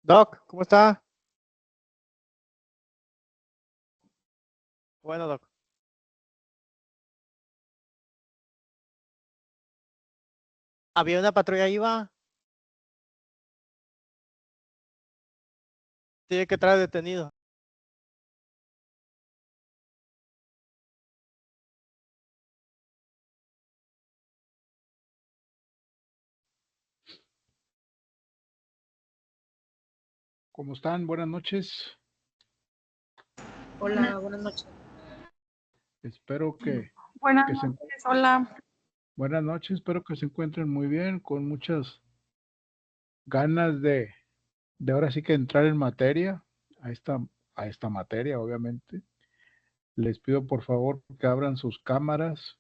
Doc, ¿cómo está? Bueno, Doc. Había una patrulla ahí, va. Tiene que traer detenido. ¿Cómo están? Buenas noches. Hola, buenas noches. Espero que Buenas se, noches, hola. buenas noches, espero que se encuentren muy bien, con muchas ganas de ahora sí que entrar en materia, a esta materia, obviamente. Les pido por favor que abran sus cámaras.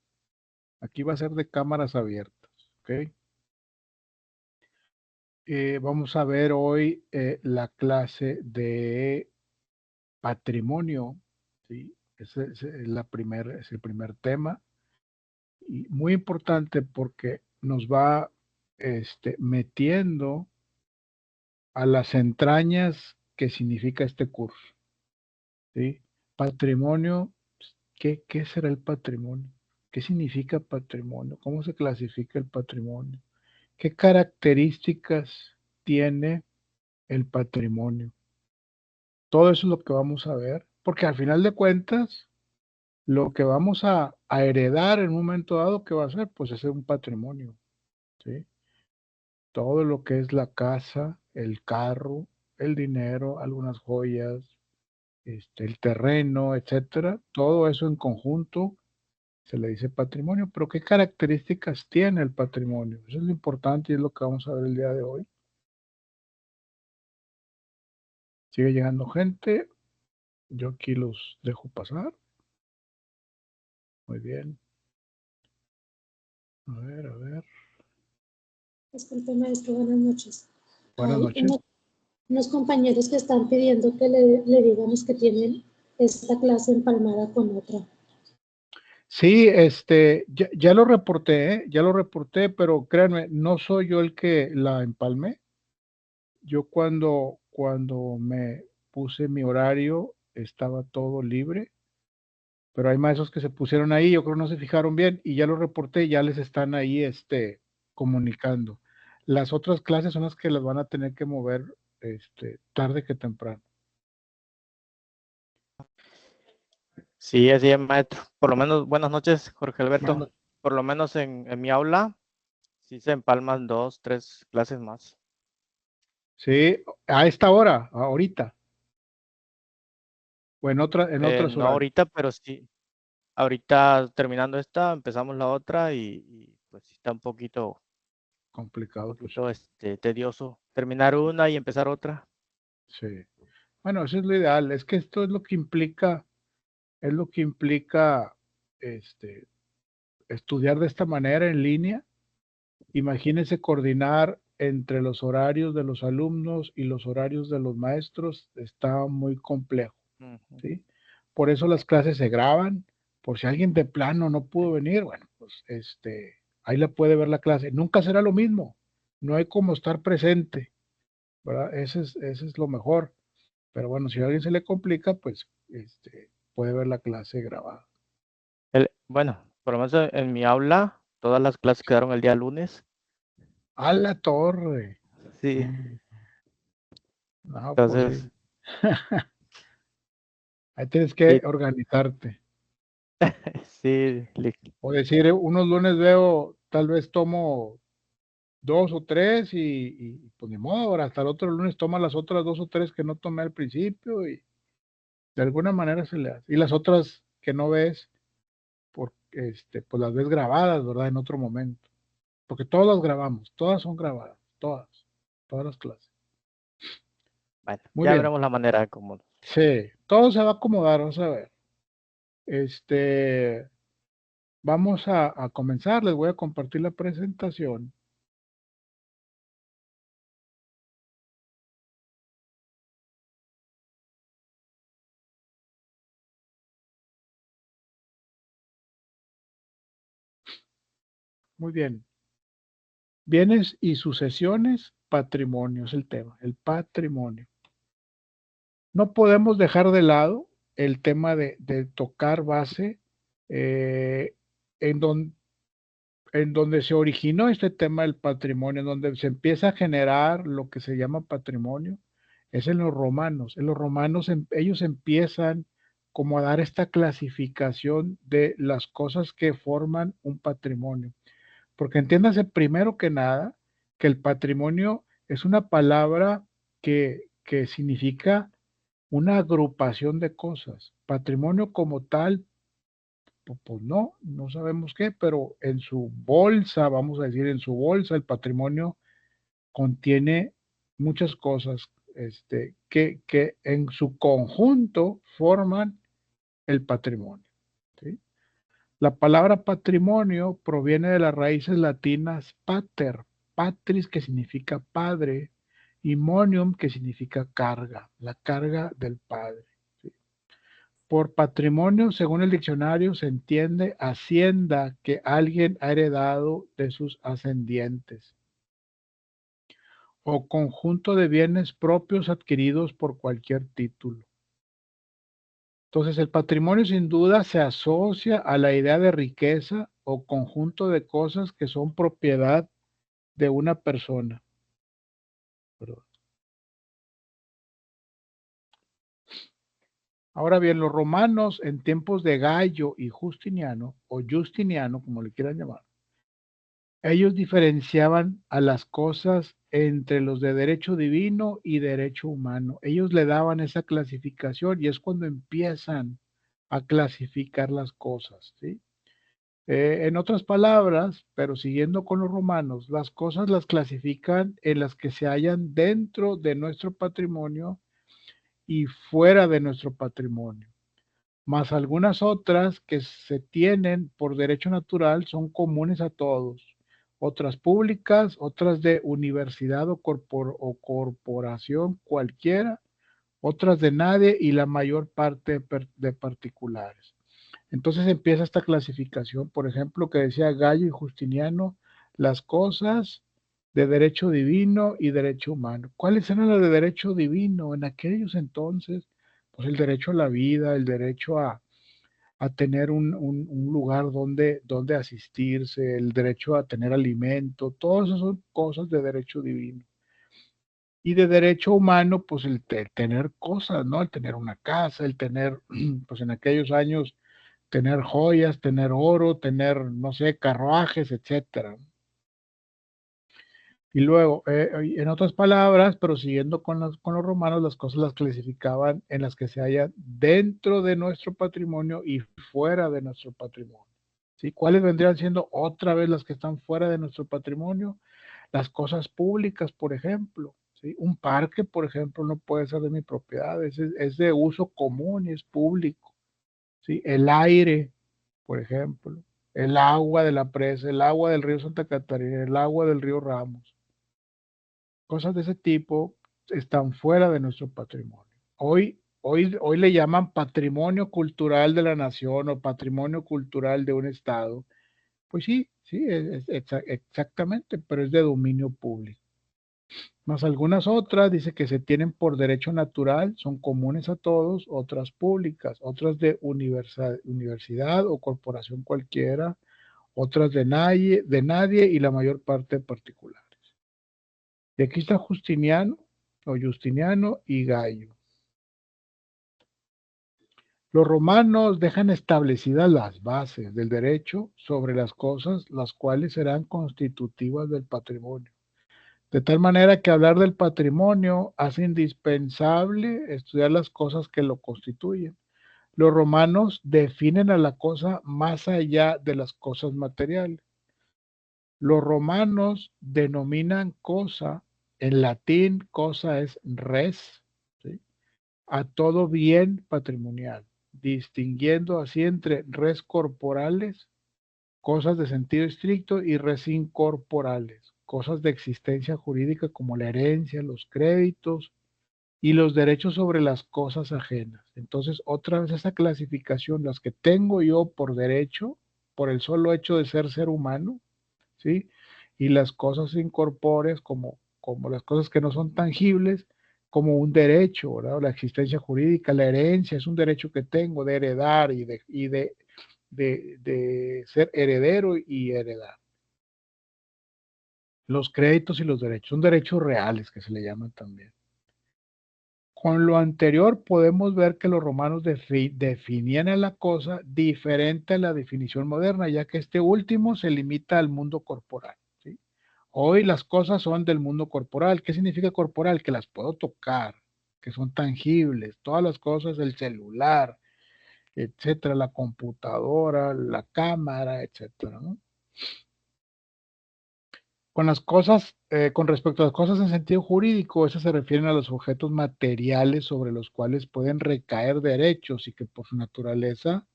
Aquí va a ser de cámaras abiertas, ¿ok? Vamos a ver hoy la clase de patrimonio, ¿sí? Ese es es el primer tema. Y muy importante porque nos va metiendo a las entrañas que significa este curso, ¿sí? Patrimonio, ¿qué será el patrimonio? ¿Qué significa patrimonio? ¿Cómo se clasifica el patrimonio? ¿Qué características tiene el patrimonio? Todo eso es lo que vamos a ver, porque al final de cuentas, lo que vamos a heredar en un momento dado, ¿qué va a ser? Pues es un patrimonio, ¿sí? Todo lo que es la casa, el carro, el dinero, algunas joyas, el terreno, etcétera, todo eso en conjunto se le dice patrimonio. Pero ¿qué características tiene el patrimonio? Eso es lo importante y es lo que vamos a ver el día de hoy. Sigue llegando gente. Yo aquí los dejo pasar. Muy bien. A ver, a ver. Disculpe, maestro, buenas noches. Buenas Hay noches. unos compañeros que están pidiendo que le digamos que tienen esta clase empalmada con otra. Sí, ya lo reporté, ¿eh? Ya lo reporté, pero créanme, no soy yo el que la empalmé. Yo cuando me puse mi horario estaba todo libre, pero hay maestros que se pusieron ahí, yo creo que no se fijaron bien y ya lo reporté, ya les están ahí comunicando. Las otras clases son las que las van a tener que mover tarde que temprano. Sí, así es, maestro. Por lo menos, buenas noches, Jorge Alberto. Bueno, Por lo menos en mi aula, sí se empalman 2, 3 clases más. sí, a esta hora, ahorita, o en otros No horarios. ahorita, pero sí. Ahorita terminando esta, empezamos la otra y pues sí está un Complicado, pues poquito tedioso terminar una y empezar otra. sí. Bueno, eso es lo ideal, es que esto es lo que implica este, estudiar de esta manera en línea. Imagínense coordinar entre los horarios de los alumnos y los horarios de los maestros, está muy complejo, Ujú. ¿sí? Por eso las clases se graban, por si alguien de plano no pudo venir, bueno, pues ahí la puede ver la clase. Nunca será lo mismo, no hay como estar presente, ¿verdad? Ese es lo mejor. Pero bueno, si a alguien se le complica, pues puede ver la clase grabada. Bueno, por lo menos en mi aula, todas las clases quedaron el día lunes. ¡A la torre! Sí, No, pues entonces, sí. Ahí tienes que sí, organizarte. sí, O decir, unos lunes veo, tal vez tomo dos o tres pues ni modo, ahora hasta el otro lunes toma las otras dos o tres que no tomé al principio y de alguna manera se le hace. Y las otras que no ves, pues las ves grabadas, ¿verdad? En otro momento. Porque todas las grabamos, todas son grabadas, todas las clases. bueno, Muy ya bien, veremos la manera como. sí, todo se va a acomodar, vamos a ver. Este, vamos a comenzar, les voy a compartir la presentación. Muy bien. Bienes y sucesiones, patrimonio, es el tema, el patrimonio. No podemos dejar de lado el tema de tocar base en donde se originó este tema del patrimonio, en donde se empieza a generar lo que se llama patrimonio, es en los romanos. En los romanos ellos empiezan como a dar esta clasificación de las cosas que forman un patrimonio. Porque entiéndase primero que nada que el patrimonio es una palabra que significa una agrupación de cosas. Patrimonio como tal, pues no sabemos qué, pero en su bolsa, vamos a decir, en su bolsa, el patrimonio contiene muchas cosas que en su conjunto forman el patrimonio. ¿Sí? La palabra patrimonio proviene de las raíces latinas pater, patris, que significa padre, y monium, que significa carga, la carga del padre. ¿Sí? Por patrimonio, según el diccionario, se entiende hacienda que alguien ha heredado de sus ascendientes o conjunto de bienes propios adquiridos por cualquier título. Entonces, el patrimonio sin duda se asocia a la idea de riqueza o conjunto de cosas que son propiedad de una persona. Perdón. Ahora bien, los romanos en tiempos de Gallo y Justiniano, o Justiniano, como le quieran llamar, ellos diferenciaban a las cosas entre los de derecho divino y derecho humano. Ellos le daban esa clasificación y es cuando empiezan a clasificar las cosas, ¿sí? En otras palabras, pero siguiendo con los romanos, las cosas las clasifican en las que se hallan dentro de nuestro patrimonio y fuera de nuestro patrimonio, más algunas otras que se tienen por derecho natural son comunes a todos, otras públicas, otras de universidad o corporación cualquiera, otras de nadie y la mayor parte de particulares. Entonces empieza esta clasificación, por ejemplo, que decía Gallo y Justiniano, las cosas de derecho divino y derecho humano. ¿Cuáles eran las de derecho divino en aquellos entonces? Pues el derecho a la vida, el derecho a tener un lugar donde asistirse, el derecho a tener alimento, todas esas son cosas de derecho divino. Y de derecho humano, pues el tener cosas, ¿no? El tener una casa, el tener, pues en aquellos años, tener joyas, tener oro, tener, no sé, carruajes, etcétera. Y luego, en otras palabras, pero siguiendo con los romanos, las cosas las clasificaban en las que se hallan dentro de nuestro patrimonio y fuera de nuestro patrimonio. ¿Sí? ¿Cuáles vendrían siendo otra vez las que están fuera de nuestro patrimonio? Las cosas públicas, por ejemplo. ¿Sí? Un parque, por ejemplo, no puede ser de mi propiedad, es de uso común y es público. ¿Sí? El aire, por ejemplo, el agua de la presa, el agua del río Santa Catarina, el agua del río Ramos. Cosas de ese tipo están fuera de nuestro patrimonio. Hoy le llaman patrimonio cultural de la nación o patrimonio cultural de un estado. Pues sí, exactamente, pero es de dominio público. Más algunas otras, dice que se tienen por derecho natural, son comunes a todos, otras públicas, otras de universidad o corporación cualquiera, otras de nadie y la mayor parte particulares. Y aquí está Justiniano y Gallo. Los romanos dejan establecidas las bases del derecho sobre las cosas, las cuales serán constitutivas del patrimonio. De tal manera que hablar del patrimonio hace indispensable estudiar las cosas que lo constituyen. Los romanos definen a la cosa más allá de las cosas materiales. Los romanos denominan cosa, en latín cosa es res, ¿sí? A todo bien patrimonial, distinguiendo así entre res corporales, cosas de sentido estricto, y res incorporales, cosas de existencia jurídica como la herencia, los créditos y los derechos sobre las cosas ajenas. Entonces, otra vez esa clasificación, las que tengo yo por derecho, por el solo hecho de ser humano, ¿sí? Y las cosas incorpóreas como como las cosas que no son tangibles, como un derecho, ¿verdad? La existencia jurídica, la herencia es un derecho que tengo de heredar y de ser heredero y heredar. Los créditos y los derechos son derechos reales que se le llaman también. Con lo anterior podemos ver que los romanos definían a la cosa diferente a la definición moderna, ya que este último se limita al mundo corporal, ¿sí? Hoy las cosas son del mundo corporal. ¿Qué significa corporal? Que las puedo tocar, que son tangibles, todas las cosas, el celular, etcétera, la computadora, la cámara, etcétera, ¿no? Con las cosas, con respecto a las cosas en sentido jurídico, esas se refieren a los objetos materiales sobre los cuales pueden recaer derechos y que por su naturaleza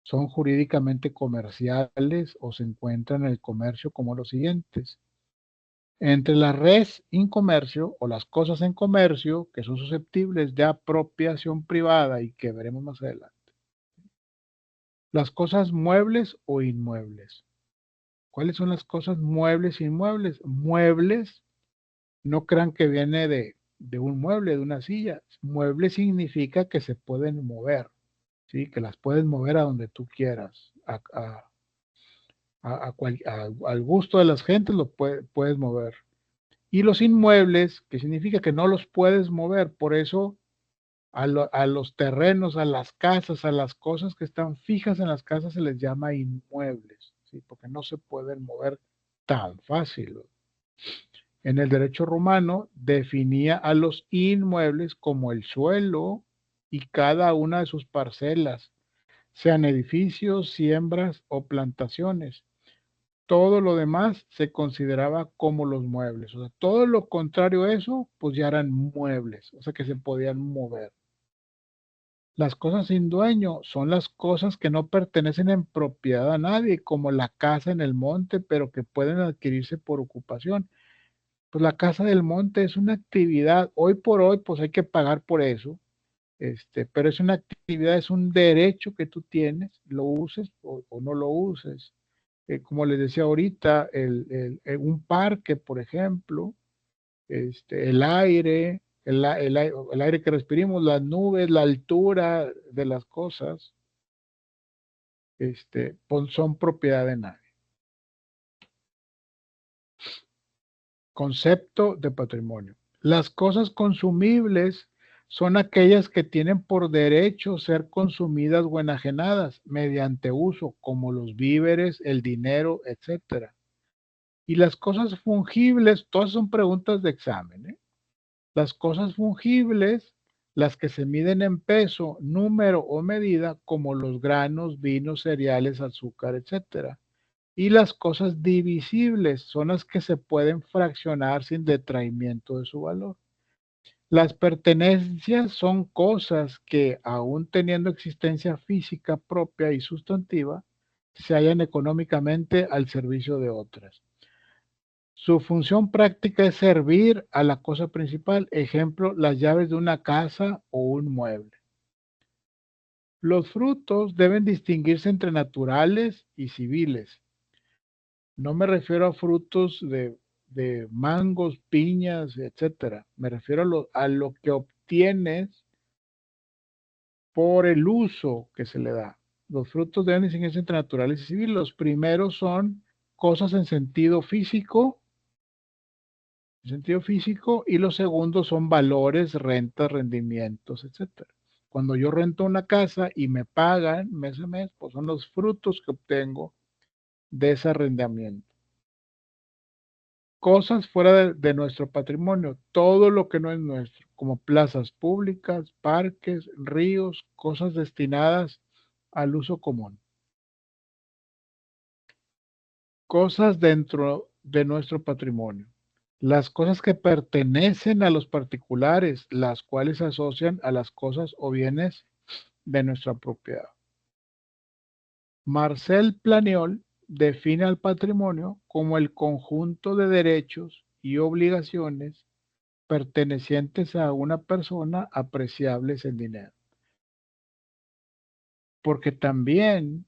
son jurídicamente comerciales o se encuentran en el comercio como los siguientes. Entre la res in comercio o las cosas en comercio que son susceptibles de apropiación privada y que veremos más adelante. Las cosas muebles o inmuebles. ¿Cuáles son las cosas muebles e inmuebles? Muebles, no crean que viene de un mueble, de una silla. Mueble significa que se pueden mover, ¿sí? Que las puedes mover a donde tú quieras. Al gusto de las gentes lo puedes mover. Y los inmuebles, que significa que no los puedes mover. Por eso a los terrenos, a las casas, a las cosas que están fijas en las casas se les llama inmuebles, ¿sí? Porque no se pueden mover tan fácil. En el derecho romano definía a los inmuebles como el suelo y cada una de sus parcelas, sean edificios, siembras o plantaciones. Todo lo demás se consideraba como los muebles. O sea, todo lo contrario a eso, pues ya eran muebles, o sea que se podían mover. Las cosas sin dueño son las cosas que no pertenecen en propiedad a nadie, como la casa en el monte, pero que pueden adquirirse por ocupación. Pues la casa del monte es una actividad, hoy por hoy, pues hay que pagar por eso, pero es una actividad, es un derecho que tú tienes, lo uses o no lo uses. Como les decía ahorita, un parque, por ejemplo, el aire, el aire que respiramos, las nubes, la altura de las cosas, pues son propiedad de nadie. Concepto de patrimonio. Las cosas consumibles son aquellas que tienen por derecho ser consumidas o enajenadas mediante uso, como los víveres, el dinero, etc. Y las cosas fungibles, todas son preguntas de examen, ¿eh? Las cosas fungibles, las que se miden en peso, número o medida, como los granos, vinos, cereales, azúcar, etc. Y las cosas divisibles son las que se pueden fraccionar sin detraimiento de su valor. Las pertenencias son cosas que, aún teniendo existencia física propia y sustantiva, se hallan económicamente al servicio de otras. Su función práctica es servir a la cosa principal, ejemplo, las llaves de una casa o un mueble. Los frutos deben distinguirse entre naturales y civiles. No me refiero a frutos de mangos, piñas, etcétera. Me refiero a lo que obtienes por el uso que se le da. Los frutos deben distinguirse entre naturales y civiles. Los primeros son cosas en sentido físico, y los segundos son valores, rentas, rendimientos, etcétera. Cuando yo rento una casa y me pagan mes a mes, pues son los frutos que obtengo de ese arrendamiento. Cosas fuera de nuestro patrimonio, todo lo que no es nuestro, como plazas públicas, parques, ríos, cosas destinadas al uso común. Cosas dentro de nuestro patrimonio. Las cosas que pertenecen a los particulares, las cuales se asocian a las cosas o bienes de nuestra propiedad. Marcel Planiol define al patrimonio como el conjunto de derechos y obligaciones pertenecientes a una persona apreciables en dinero. Porque también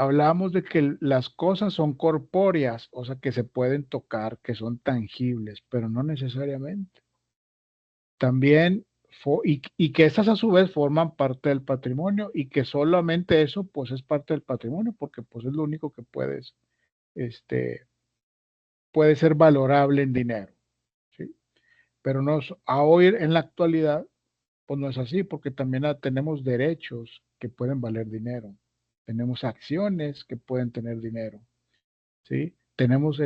hablamos de que las cosas son corpóreas, o sea, que se pueden tocar, que son tangibles, pero no necesariamente. También, y que estas a su vez forman parte del patrimonio y que solamente eso, pues es parte del patrimonio, porque pues es lo único que puede ser valorable en dinero, ¿sí? Pero hoy en la actualidad, pues no es así, porque también tenemos derechos que pueden valer dinero, tenemos acciones que pueden tener dinero, ¿sí? Tenemos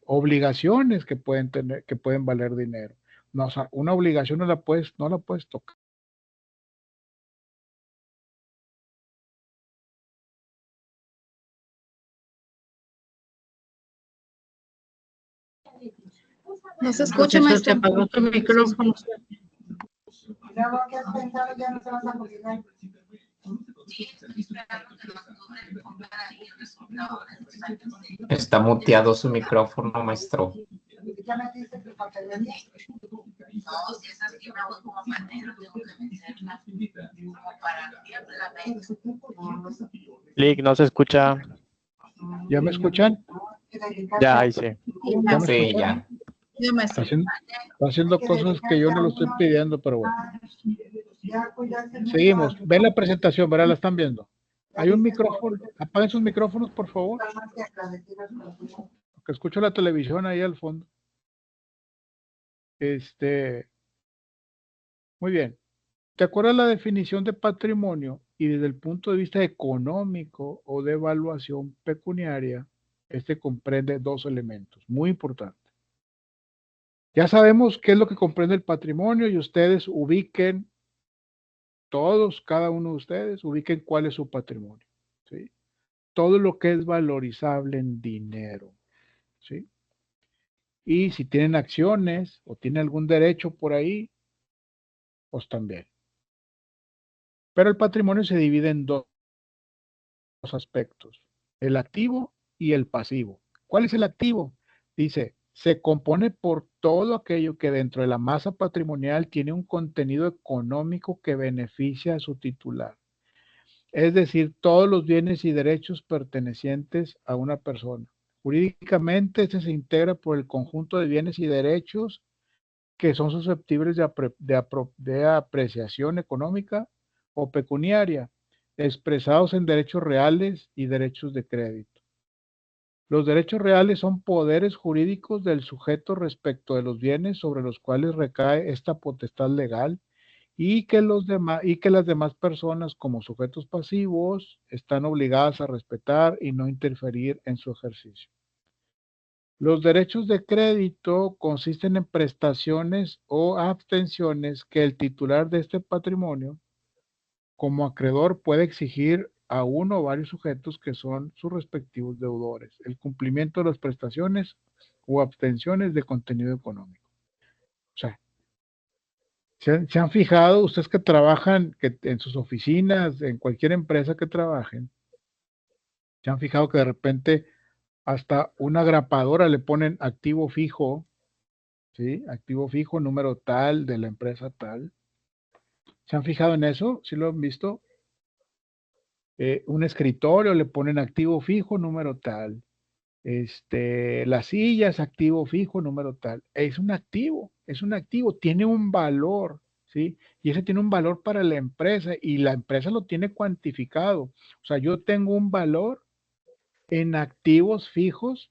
obligaciones que pueden valer dinero. No, o sea, una obligación no la puedes tocar. No se escucha, maestro. Se apagó tu micrófono. Está muteado su micrófono, maestro. Lick, no se escucha. ¿Ya me escuchan? Ya, ahí sí. ¿Ya me Sí, escuchan? ya. Yo, maestro. Está haciendo cosas que yo no lo estoy pidiendo, pero bueno. Seguimos. Ven la presentación, ¿verdad? La están viendo. Hay un micrófono. Apaguen sus micrófonos, por favor. Porque escucho la televisión ahí al fondo. Muy bien. ¿Te acuerdas la definición de patrimonio? Y desde el punto de vista económico o de evaluación pecuniaria, comprende dos elementos muy importantes. Ya sabemos qué es lo que comprende el patrimonio y ustedes ubiquen, cada uno de ustedes, ubiquen cuál es su patrimonio, ¿sí? Todo lo que es valorizable en dinero, ¿sí? Y si tienen acciones o tienen algún derecho por ahí, pues también. Pero el patrimonio se divide en dos aspectos, el activo y el pasivo. ¿Cuál es el activo? Dice, se compone por todo aquello que dentro de la masa patrimonial tiene un contenido económico que beneficia a su titular. Es decir, todos los bienes y derechos pertenecientes a una persona. Jurídicamente, este se integra por el conjunto de bienes y derechos que son susceptibles de apreciación económica o pecuniaria, expresados en derechos reales y derechos de crédito. Los derechos reales son poderes jurídicos del sujeto respecto de los bienes sobre los cuales recae esta potestad legal y que las demás personas como sujetos pasivos están obligadas a respetar y no interferir en su ejercicio. Los derechos de crédito consisten en prestaciones o abstenciones que el titular de este patrimonio, como acreedor, puede exigir a uno o varios sujetos que son sus respectivos deudores, el cumplimiento de las prestaciones o abstenciones de contenido económico. O sea, ¿se han fijado ustedes que trabajan en sus oficinas, en cualquier empresa que trabajen? ¿Se han fijado que de repente hasta una grapadora le ponen activo fijo? ¿Sí? Activo fijo, número tal, de la empresa tal. ¿Se han fijado en eso? ¿Sí lo han visto? Un escritorio le ponen activo fijo, número tal. Las sillas, activo fijo, número tal. Es un activo, tiene un valor, ¿sí? Y ese tiene un valor para la empresa y la empresa lo tiene cuantificado. O sea, yo tengo un valor en activos fijos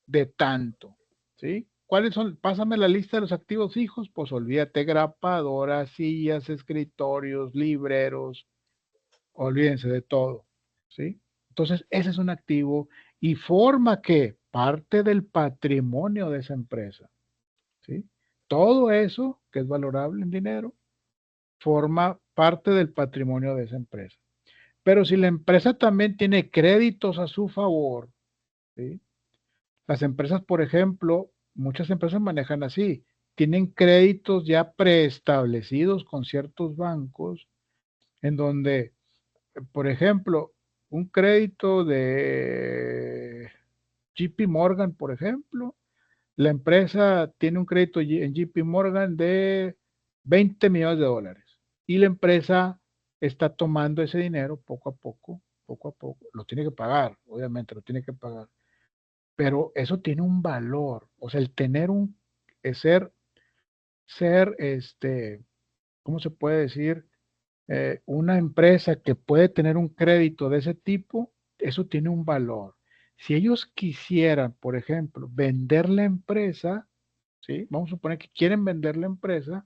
de tanto, ¿sí? ¿Cuáles son? Pásame la lista de los activos fijos, pues olvídate, grapadoras, sillas, escritorios, libreros, olvídense de todo, ¿sí? Entonces, ese es un activo y forma que parte del patrimonio de esa empresa, ¿sí? Todo eso que es valorable en dinero forma parte del patrimonio de esa empresa. Pero si la empresa también tiene créditos a su favor, ¿sí? Las empresas, por ejemplo, muchas empresas manejan así, tienen créditos ya preestablecidos con ciertos bancos, en donde, por ejemplo, un crédito de JP Morgan, por ejemplo, la empresa tiene un crédito en JP Morgan de 20 millones de dólares y la empresa está tomando ese dinero poco a poco, lo tiene que pagar, obviamente lo tiene que pagar, pero eso tiene un valor, o sea, el tener ser, ¿cómo se puede decir? Una empresa que puede tener un crédito de ese tipo, eso tiene un valor. Si ellos quisieran, por ejemplo, vender la empresa, ¿sí? Vamos a suponer que quieren vender la empresa,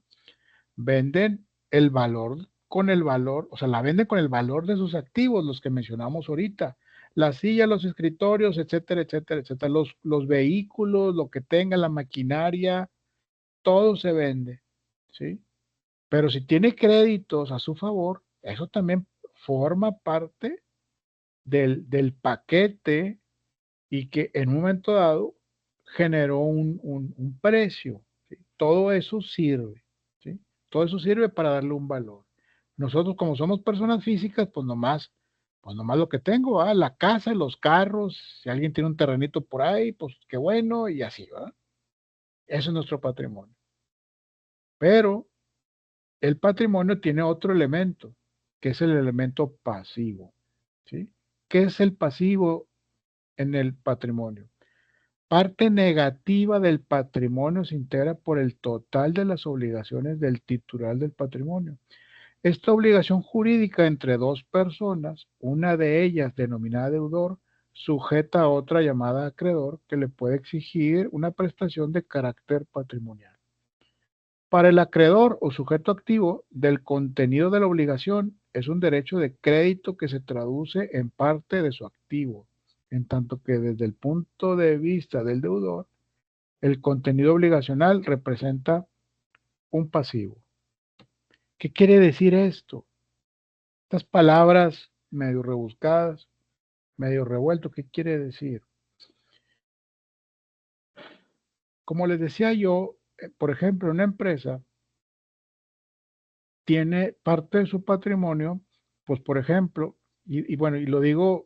venden el valor con el valor, o sea, la venden con el valor de sus activos, los que mencionamos ahorita, las sillas, los escritorios, etcétera, etcétera, etcétera, los vehículos, lo que tenga, la maquinaria, todo se vende, ¿sí? Pero si tiene créditos a su favor, eso también forma parte del paquete y que en un momento dado generó un precio, ¿sí? Todo eso sirve, ¿sí? Todo eso sirve para darle un valor. Nosotros, como somos personas físicas, pues nomás lo que tengo, ¿verdad? La casa, los carros, si alguien tiene un terrenito por ahí, pues qué bueno, y así, ¿verdad? Eso es nuestro patrimonio. Pero el patrimonio tiene otro elemento, que es el elemento pasivo, ¿sí? ¿Qué es el pasivo en el patrimonio? Parte negativa del patrimonio se integra por el total de las obligaciones del titular del patrimonio. Esta obligación jurídica entre dos personas, una de ellas denominada deudor, sujeta a otra llamada acreedor, que le puede exigir una prestación de carácter patrimonial. Para el acreedor o sujeto activo del contenido de la obligación es un derecho de crédito que se traduce en parte de su activo, en tanto que desde el punto de vista del deudor, el contenido obligacional representa un pasivo. ¿Qué quiere decir esto? Estas palabras medio rebuscadas, medio revuelto, ¿qué quiere decir? Como les decía yo, por ejemplo, una empresa tiene parte de su patrimonio, pues por ejemplo, y bueno, y lo digo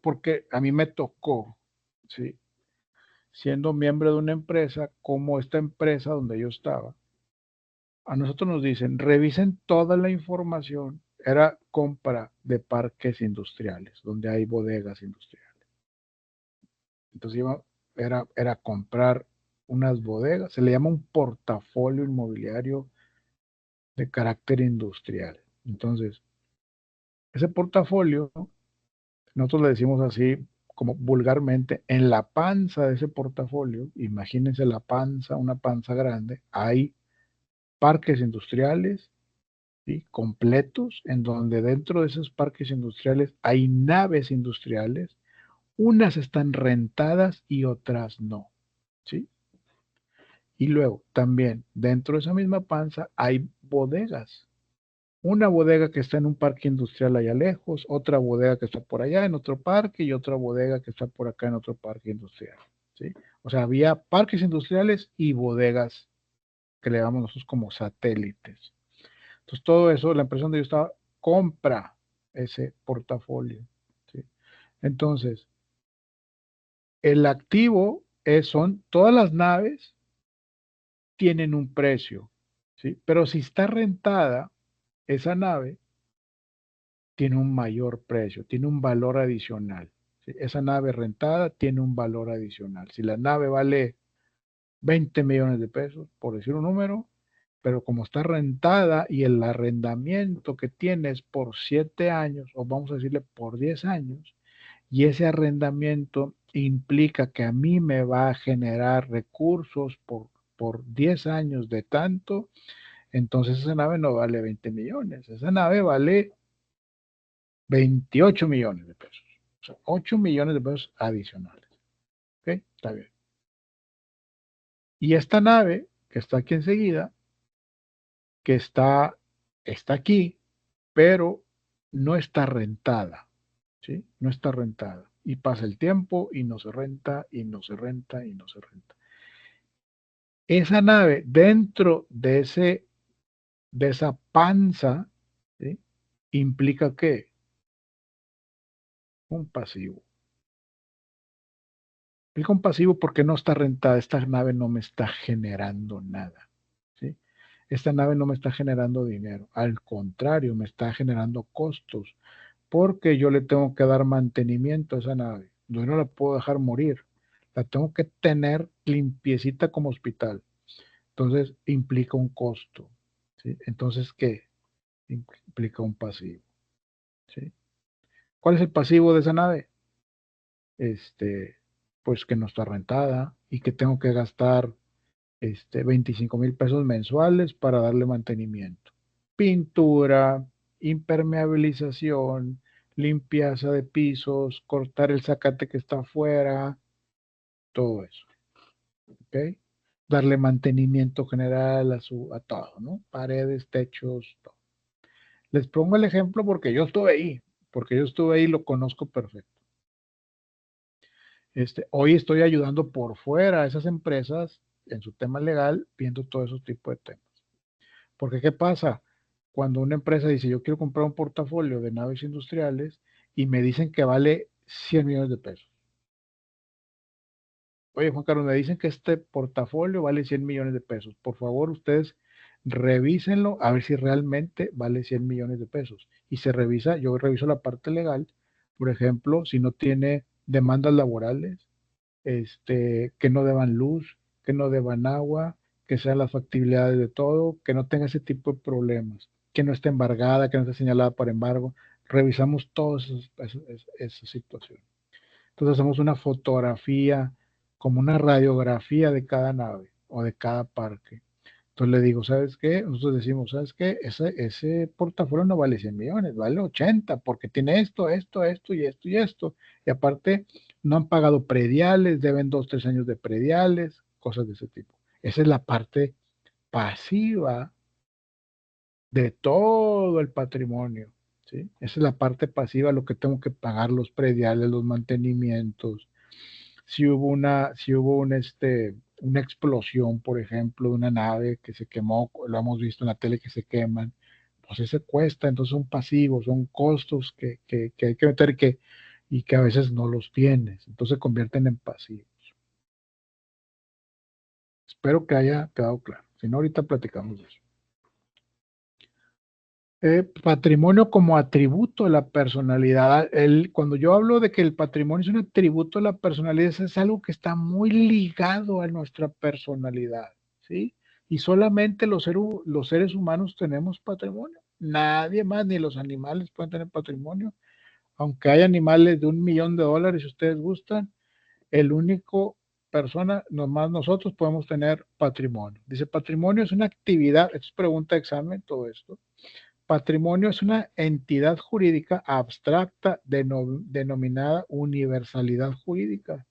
porque a mí me tocó, ¿sí? Siendo miembro de una empresa, como esta empresa donde yo estaba, a nosotros nos dicen, revisen toda la información, era compra de parques industriales, donde hay bodegas industriales. Entonces era comprar unas bodegas, se le llama un portafolio inmobiliario de carácter industrial. Entonces, ese portafolio, nosotros le decimos así, como vulgarmente, en la panza de ese portafolio, imagínense la panza, una panza grande, hay parques industriales, ¿sí? Completos, en donde dentro de esos parques industriales hay naves industriales, unas están rentadas y otras no, ¿sí? Y luego también dentro de esa misma panza hay bodegas. Una bodega que está en un parque industrial allá lejos, otra bodega que está por allá en otro parque y otra bodega que está por acá en otro parque industrial, ¿sí? O sea, había parques industriales y bodegas que le llamamos nosotros como satélites. Entonces, todo eso, la empresa donde yo estaba compra ese portafolio, ¿sí? Entonces, el activo son todas las naves tienen un precio, ¿sí? Pero si está rentada, esa nave tiene un mayor precio, tiene un valor adicional, ¿sí? Esa nave rentada tiene un valor adicional. Si la nave vale 20 millones de pesos, por decir un número, pero como está rentada y el arrendamiento que tiene es por 7 años, o vamos a decirle por 10 años, y ese arrendamiento implica que a mí me va a generar recursos por 10 años de tanto, entonces esa nave no vale 20 millones, esa nave vale 28 millones de pesos, o sea, 8 millones de pesos adicionales. ¿Ok? Está bien. Y esta nave que está aquí enseguida, que está aquí, pero no está rentada, ¿sí? No está rentada. Y pasa el tiempo y no se renta, y no se renta, y no se renta. Esa nave dentro de esa panza, ¿sí? Implica ¿qué? Un pasivo. Implica un pasivo porque no está rentada. Esta nave no me está generando nada, ¿sí? Esta nave no me está generando dinero. Al contrario, me está generando costos porque yo le tengo que dar mantenimiento a esa nave. Yo no la puedo dejar morir. La tengo que tener limpiecita como hospital. Entonces, implica un costo. ¿Sí? Entonces, ¿qué? Implica un pasivo. ¿Sí? ¿Cuál es el pasivo de esa nave? Pues que no está rentada y que tengo que gastar 25,000 pesos mensuales para darle mantenimiento. Pintura, impermeabilización, limpieza de pisos, cortar el zacate que está afuera, todo eso. ¿Ok? Darle mantenimiento general a todo, ¿no? Paredes, techos, todo. Les pongo el ejemplo porque yo estuve ahí y lo conozco perfecto. Hoy estoy ayudando por fuera a esas empresas en su tema legal, viendo todos esos tipos de temas. Porque, ¿qué pasa? Cuando una empresa dice, yo quiero comprar un portafolio de naves industriales y me dicen que vale 100 millones de pesos. Oye, Juan Carlos, me dicen que este portafolio vale 100 millones de pesos. Por favor, ustedes revísenlo a ver si realmente vale 100 millones de pesos. Y se revisa, yo reviso la parte legal, por ejemplo, si no tiene demandas laborales, que no deban luz, que no deban agua, que sean las factibilidades de todo, que no tenga ese tipo de problemas, que no esté embargada, que no esté señalada para embargo. Revisamos todas esas situaciones. Entonces hacemos una fotografía, como una radiografía de cada nave o de cada parque. Entonces le digo, ¿sabes qué? Nosotros decimos, ¿sabes qué? Ese portafolio no vale 100 millones, vale 80, porque tiene esto y esto y esto. Y aparte, no han pagado prediales, deben 2, 3 años de prediales, cosas de ese tipo. Esa es la parte pasiva de todo el patrimonio, ¿sí? Esa es la parte pasiva, lo que tengo que pagar, los prediales, los mantenimientos. Si hubo una explosión, por ejemplo, de una nave que se quemó, lo hemos visto en la tele que se queman, pues ese cuesta, entonces son pasivos, son costos que hay que meter y que a veces no los tienes, entonces se convierten en pasivos. Espero que haya quedado claro, si no ahorita platicamos de eso. Patrimonio como atributo de la personalidad. Cuando yo hablo de que el patrimonio es un atributo de la personalidad, es algo que está muy ligado a nuestra personalidad, ¿sí? Y solamente los seres humanos tenemos patrimonio. Nadie más, ni los animales pueden tener patrimonio. Aunque hay animales de $1 millón, si ustedes gustan, el único persona, nomás nosotros podemos tener patrimonio. Dice, patrimonio es una actividad, esto es pregunta de examen, todo esto. Patrimonio es una entidad jurídica abstracta denominada universalidad jurídica.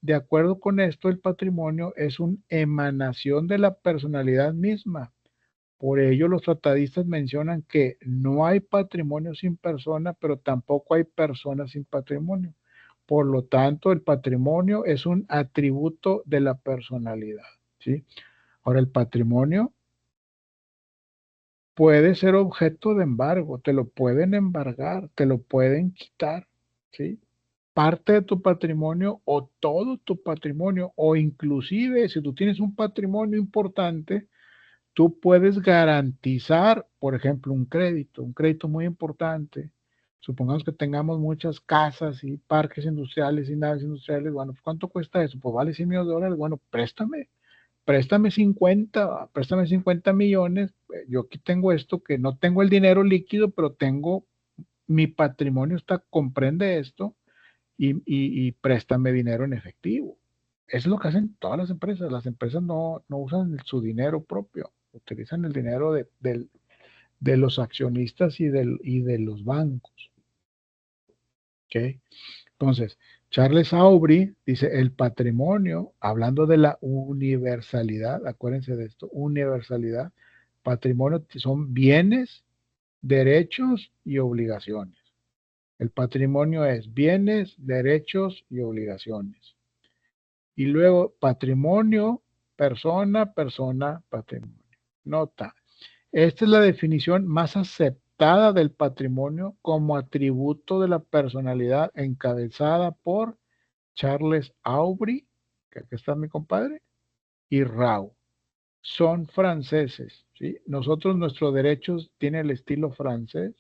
De acuerdo con esto, el patrimonio es una emanación de la personalidad misma. Por ello, los tratadistas mencionan que no hay patrimonio sin persona, pero tampoco hay persona sin patrimonio. Por lo tanto, el patrimonio es un atributo de la personalidad, ¿sí? Ahora, el patrimonio puede ser objeto de embargo, te lo pueden embargar, te lo pueden quitar, ¿sí? Parte de tu patrimonio o todo tu patrimonio, o inclusive si tú tienes un patrimonio importante, tú puedes garantizar, por ejemplo, un crédito muy importante. Supongamos que tengamos muchas casas y parques industriales y naves industriales. Bueno, pues, ¿cuánto cuesta eso? Pues vale 100 millones de dólares. Bueno, préstame 50 millones. Yo aquí tengo esto, que no tengo el dinero líquido, pero tengo, mi patrimonio comprende esto y préstame dinero en efectivo. Eso es lo que hacen todas las empresas. Las empresas no usan su dinero propio, utilizan el dinero de los accionistas y de los bancos. ¿Okay? Entonces, Charles Aubry dice, el patrimonio, hablando de la universalidad, acuérdense de esto, universalidad, patrimonio son bienes, derechos y obligaciones. El patrimonio es bienes, derechos y obligaciones. Y luego patrimonio, persona, patrimonio. Nota, esta es la definición más aceptada del patrimonio como atributo de la personalidad encabezada por Charles Aubry, que aquí está mi compadre, y Rao. Son franceses, ¿sí? Nosotros, nuestros derechos tienen el estilo francés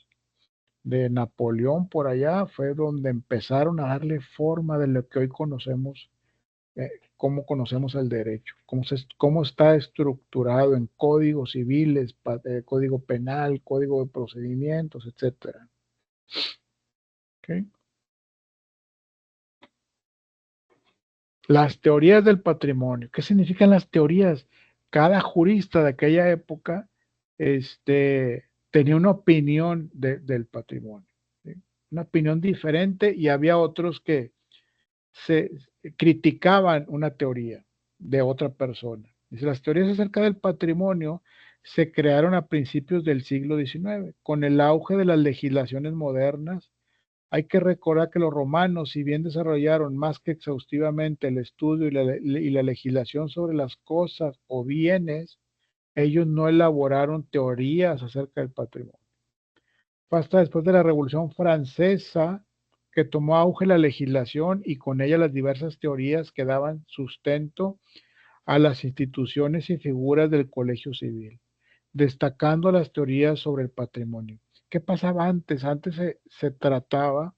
de Napoleón por allá, fue donde empezaron a darle forma de lo que hoy conocemos, cómo conocemos el derecho, cómo está estructurado en códigos civiles, código penal, código de procedimientos, etcétera. ¿Okay? Las teorías del patrimonio. ¿Qué significan las teorías? Cada jurista de aquella época tenía una opinión del patrimonio, ¿sí? Una opinión diferente, y había otros que se criticaban una teoría de otra persona. Dice, las teorías acerca del patrimonio se crearon a principios del siglo XIX. Con el auge de las legislaciones modernas, hay que recordar que los romanos, si bien desarrollaron más que exhaustivamente el estudio y la legislación sobre las cosas o bienes, ellos no elaboraron teorías acerca del patrimonio. Fue hasta después de la Revolución Francesa que tomó auge la legislación y con ella las diversas teorías que daban sustento a las instituciones y figuras del colegio civil, destacando las teorías sobre el patrimonio. ¿Qué pasaba antes? Antes se trataba,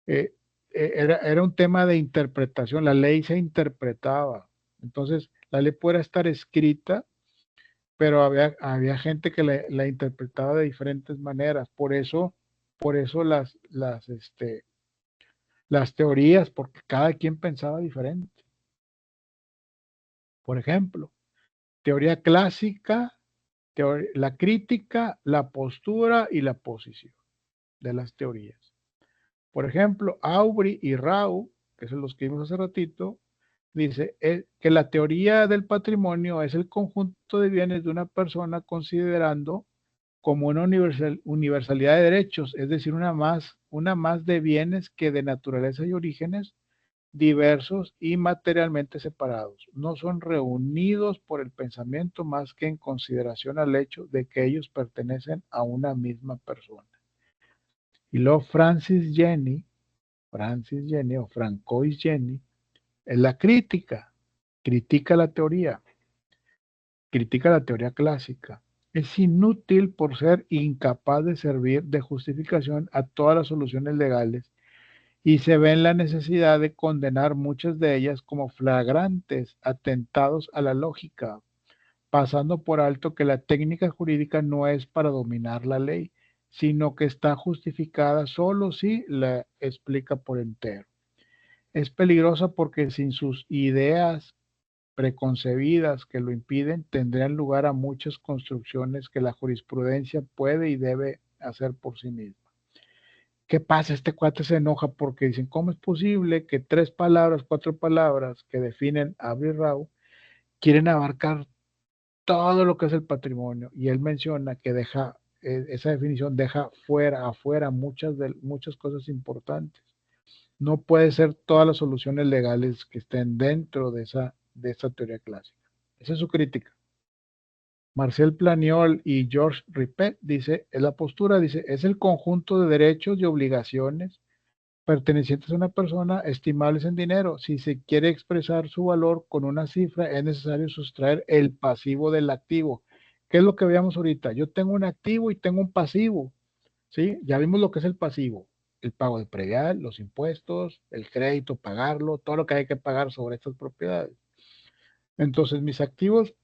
era un tema de interpretación, la ley se interpretaba. Entonces, la ley puede estar escrita, pero había gente que la interpretaba de diferentes maneras. Por eso las teorías, porque cada quien pensaba diferente. Por ejemplo, teoría clásica, la crítica, la postura y la posición de las teorías. Por ejemplo, Aubry y Rao, que son los que vimos hace ratito, dice que la teoría del patrimonio es el conjunto de bienes de una persona considerando como una universalidad de derechos, es decir, una más de bienes que de naturaleza y orígenes diversos y materialmente separados. No son reunidos por el pensamiento más que en consideración al hecho de que ellos pertenecen a una misma persona. Y luego Francis Jenny o Francois Jenny, es la crítica, critica la teoría clásica. Es inútil por ser incapaz de servir de justificación a todas las soluciones legales y se ve en la necesidad de condenar muchas de ellas como flagrantes atentados a la lógica, pasando por alto que la técnica jurídica no es para dominar la ley, sino que está justificada solo si la explica por entero. Es peligrosa porque sin sus ideas preconcebidas que lo impiden, tendrían lugar a muchas construcciones que la jurisprudencia puede y debe hacer por sí misma. ¿Qué pasa? Este cuate se enoja porque dicen, ¿cómo es posible que 3 palabras, 4 palabras que definen Aubry y Rao quieren abarcar todo lo que es el patrimonio? Y él menciona que esa definición deja afuera muchas cosas importantes. No puede ser todas las soluciones legales que estén dentro de esa teoría clásica. Esa es su crítica. Marcel Planiol y Georges Ripet la postura dice, es el conjunto de derechos y obligaciones pertenecientes a una persona estimables en dinero. Si se quiere expresar su valor con una cifra, es necesario sustraer el pasivo del activo. ¿Qué es lo que veíamos ahorita? Yo tengo un activo y tengo un pasivo, ¿sí? Ya vimos lo que es el pasivo. El pago de predial, los impuestos, el crédito, pagarlo, todo lo que hay que pagar sobre estas propiedades. Entonces, mis activos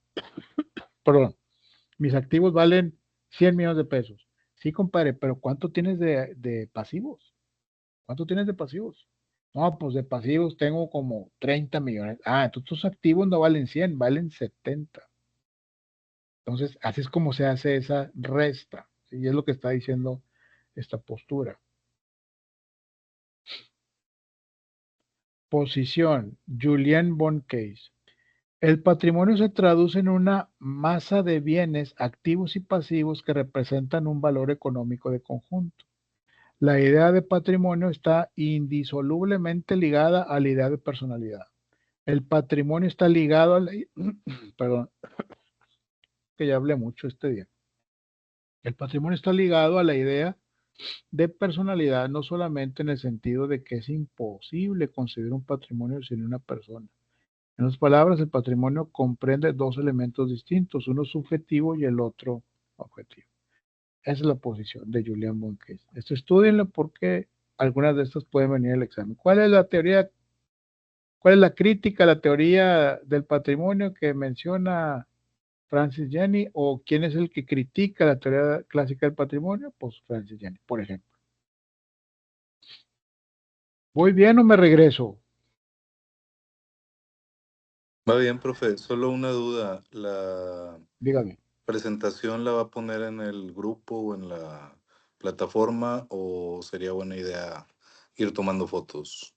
valen 100 millones de pesos. Sí, compadre, pero ¿cuánto tienes de pasivos? ¿Cuánto tienes de pasivos? No, pues de pasivos tengo como 30 millones. Ah, entonces tus activos no valen 100, valen 70. Entonces, así es como se hace esa resta. Y es lo que está diciendo esta postura. Posición, Julien Boncase. El patrimonio se traduce en una masa de bienes activos y pasivos que representan un valor económico de conjunto. La idea de patrimonio está indisolublemente ligada a la idea de personalidad. El patrimonio está ligado a la... Perdón, que ya hablé mucho este día. El patrimonio está ligado a la idea de personalidad, no solamente en el sentido de que es imposible concebir un patrimonio sin una persona. En otras palabras, el patrimonio comprende 2 elementos distintos, uno subjetivo y el otro objetivo. Esa es la posición de Julian Bonqués. Esto estudienlo porque algunas de estas pueden venir al examen. ¿Cuál es la teoría? ¿Cuál es la crítica a la teoría del patrimonio que menciona Francis Jenny? ¿O quién es el que critica la teoría clásica del patrimonio? Pues Francis Jenny, por ejemplo. ¿Voy bien o me regreso? Va bien, profe. Solo una duda. ¿La Dígame. presentación la va a poner en el grupo o en la plataforma o sería buena idea ir tomando fotos?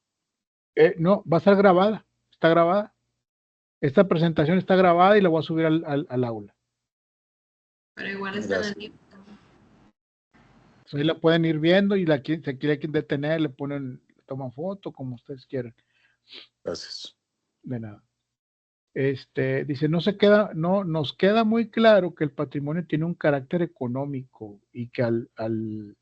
No, va a estar grabada. Está grabada. Esta presentación está grabada y la voy a subir al aula. Pero igual está en el Gracias. libro. Entonces, ahí la pueden ir viendo y se quiere detener, le toman foto, como ustedes quieran. Gracias. De nada. Dice, no nos queda muy claro que el patrimonio tiene un carácter económico y que al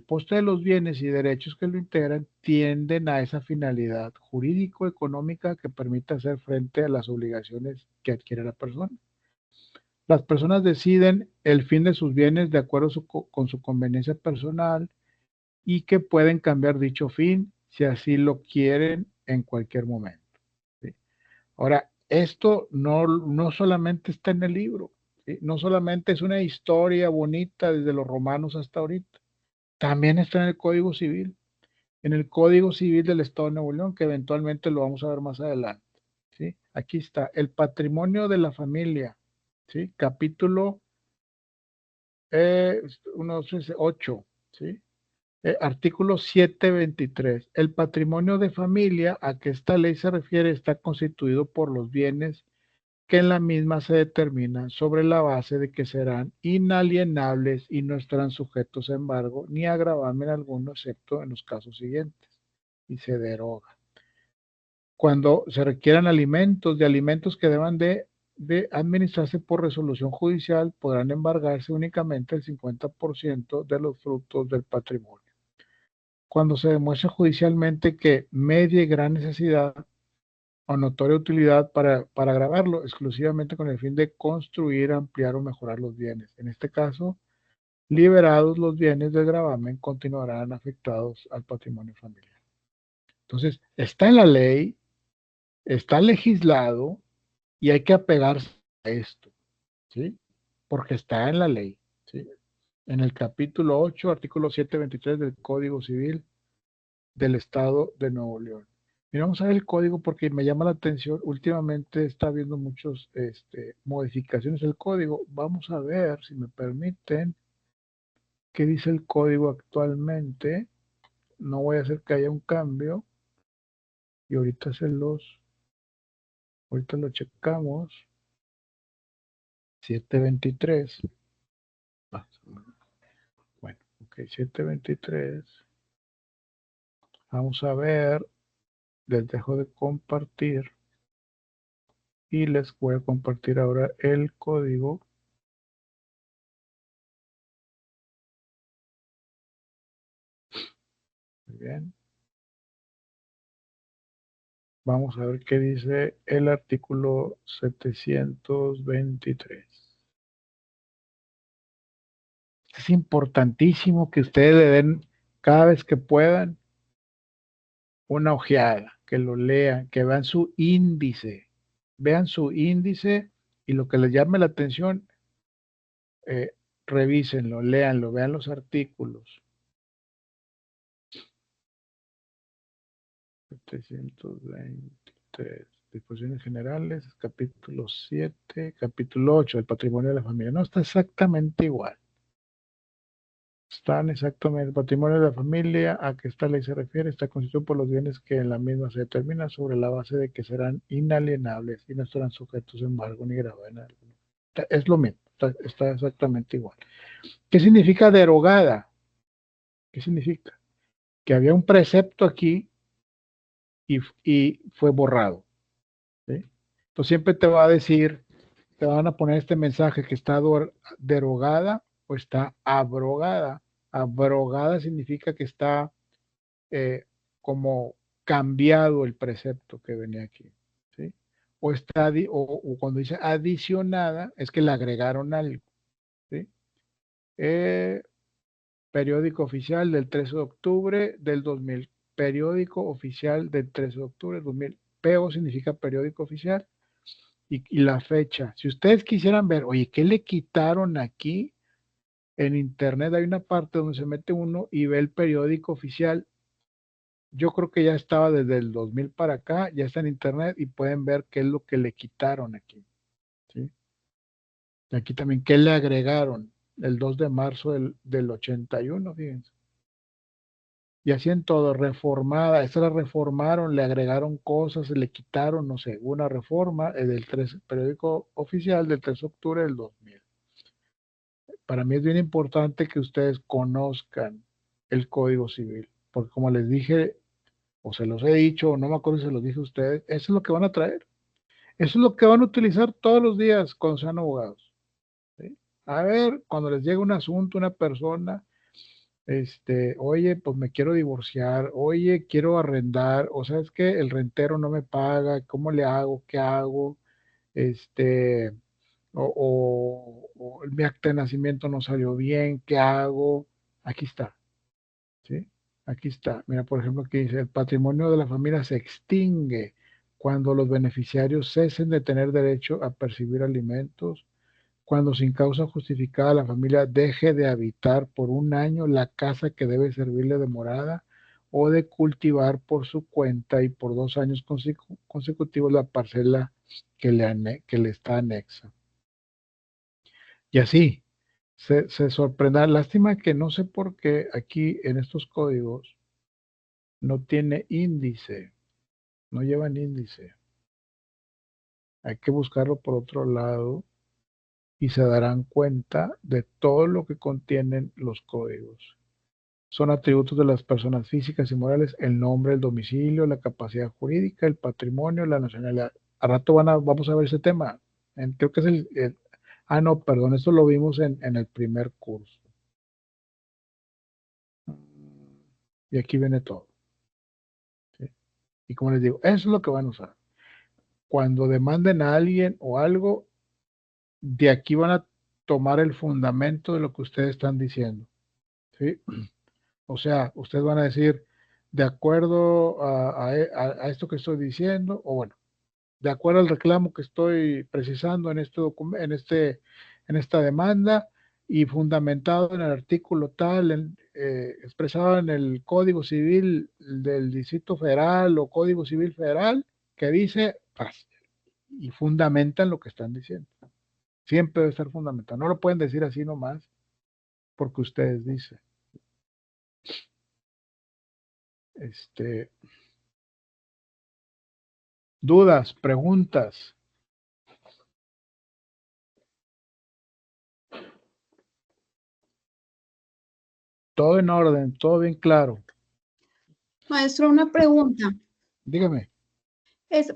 poste de los bienes y derechos que lo integran tienden a esa finalidad jurídico-económica que permite hacer frente a las obligaciones que adquiere la persona. Las personas deciden el fin de sus bienes de acuerdo con su conveniencia personal y que pueden cambiar dicho fin si así lo quieren en cualquier momento. ¿Sí? Ahora, esto no solamente está en el libro, ¿sí? No solamente es una historia bonita desde los romanos hasta ahorita, también está en el Código Civil, en el Código Civil del Estado de Nuevo León, que eventualmente lo vamos a ver más adelante. ¿Sí? Aquí está, el patrimonio de la familia, ¿sí? Capítulo 8, ¿sí? Artículo 723. El patrimonio de familia a que esta ley se refiere está constituido por los bienes que en la misma se determinan sobre la base de que serán inalienables y no estarán sujetos a embargo ni a gravamen alguno, excepto en los casos siguientes. Y se deroga. Cuando se requieran alimentos que deban de administrarse por resolución judicial, podrán embargarse únicamente el 50% de los frutos del patrimonio. Cuando se demuestre judicialmente que media y gran necesidad o notoria utilidad para grabarlo exclusivamente con el fin de construir, ampliar o mejorar los bienes. En este caso, liberados los bienes del gravamen, continuarán afectados al patrimonio familiar. Entonces, está en la ley, está legislado y hay que apegarse a esto, ¿sí? Porque está en la ley, ¿sí? En el capítulo 8, artículo 723 del Código Civil del Estado de Nuevo León. Mira, vamos a ver el código porque me llama la atención. Últimamente está habiendo muchas modificaciones del código. Vamos a ver, si me permiten, qué dice el código actualmente. No voy a hacer que haya un cambio. Y ahorita lo checamos. 723. Bueno, ok, 723. Vamos a ver. Les dejo de compartir. Y les voy a compartir ahora el código. Muy bien. Vamos a ver qué dice el artículo 723. Es importantísimo que ustedes le den cada vez que puedan una ojeada, que lo lean, que vean su índice. Vean su índice y lo que les llame la atención, revísenlo, léanlo, vean los artículos. 723. Disposiciones generales, capítulo 7, capítulo 8, el patrimonio de la familia. No, está exactamente igual. Están exactamente, el patrimonio de la familia a que esta ley se refiere está constituido por los bienes que en la misma se determinan sobre la base de que serán inalienables y no estarán sujetos a embargo ni gravamen alguno. Es lo mismo, está exactamente igual. ¿Qué significa derogada? ¿Qué significa? Que había un precepto aquí y fue borrado. ¿Sí? Entonces siempre te va a decir, te van a poner este mensaje que está derogada o está abrogada. Abrogada significa que está como cambiado el precepto que venía aquí. ¿Sí? O cuando dice adicionada, es que le agregaron algo. ¿Sí? Periódico oficial del 13 de octubre del 2000. Periódico oficial del 13 de octubre del 2000. PO significa periódico oficial. Y la fecha. Si ustedes quisieran ver, oye, ¿qué le quitaron aquí? En internet hay una parte donde se mete uno y ve el periódico oficial. Yo creo que ya estaba desde el 2000 para acá, ya está en internet y pueden ver qué es lo que le quitaron aquí. ¿Sí? Y aquí también, ¿qué le agregaron? El 2 de marzo del 81, fíjense. Y así en todo, reformada, esta la reformaron, le agregaron cosas, le quitaron, no sé, una reforma del periódico oficial del 3 de octubre del 2000. Para mí es bien importante que ustedes conozcan el Código Civil, porque como les dije, o se los he dicho, o no me acuerdo si se los dije a ustedes, eso es lo que van a traer. Eso es lo que van a utilizar todos los días cuando sean abogados. ¿Sí? A ver, cuando les llegue un asunto, una persona, oye, pues me quiero divorciar, oye, quiero arrendar, o sabes que el rentero no me paga, ¿cómo le hago? ¿Qué hago? Este, o mi acta de nacimiento no salió bien, ¿qué hago? Aquí está, ¿sí? Aquí está. Mira, por ejemplo, aquí dice, el patrimonio de la familia se extingue cuando los beneficiarios cesen de tener derecho a percibir alimentos, cuando sin causa justificada la familia deje de habitar por un año la casa que debe servirle de morada o de cultivar por su cuenta y por 2 años consecutivos la parcela que le está anexa. Y así, se sorprenda. Lástima que no sé por qué aquí en estos códigos no tiene índice, no llevan índice. Hay que buscarlo por otro lado y se darán cuenta de todo lo que contienen los códigos. Son atributos de las personas físicas y morales, el nombre, el domicilio, la capacidad jurídica, el patrimonio, la nacionalidad. A rato vamos a ver ese tema. Creo que es no, perdón, esto lo vimos en el primer curso. Y aquí viene todo. ¿Sí? Y como les digo, eso es lo que van a usar. Cuando demanden a alguien o algo, de aquí van a tomar el fundamento de lo que ustedes están diciendo. ¿Sí? O sea, ustedes van a decir, de acuerdo a esto que estoy diciendo, o bueno, de acuerdo al reclamo que estoy precisando en esta demanda y fundamentado en el artículo tal, expresado en el Código Civil del Distrito Federal o Código Civil Federal, que dice, y fundamentan lo que están diciendo. Siempre debe estar fundamentado. No lo pueden decir así nomás porque ustedes dicen. Dudas, preguntas. Todo en orden, todo bien claro. Maestro, una pregunta. Dígame.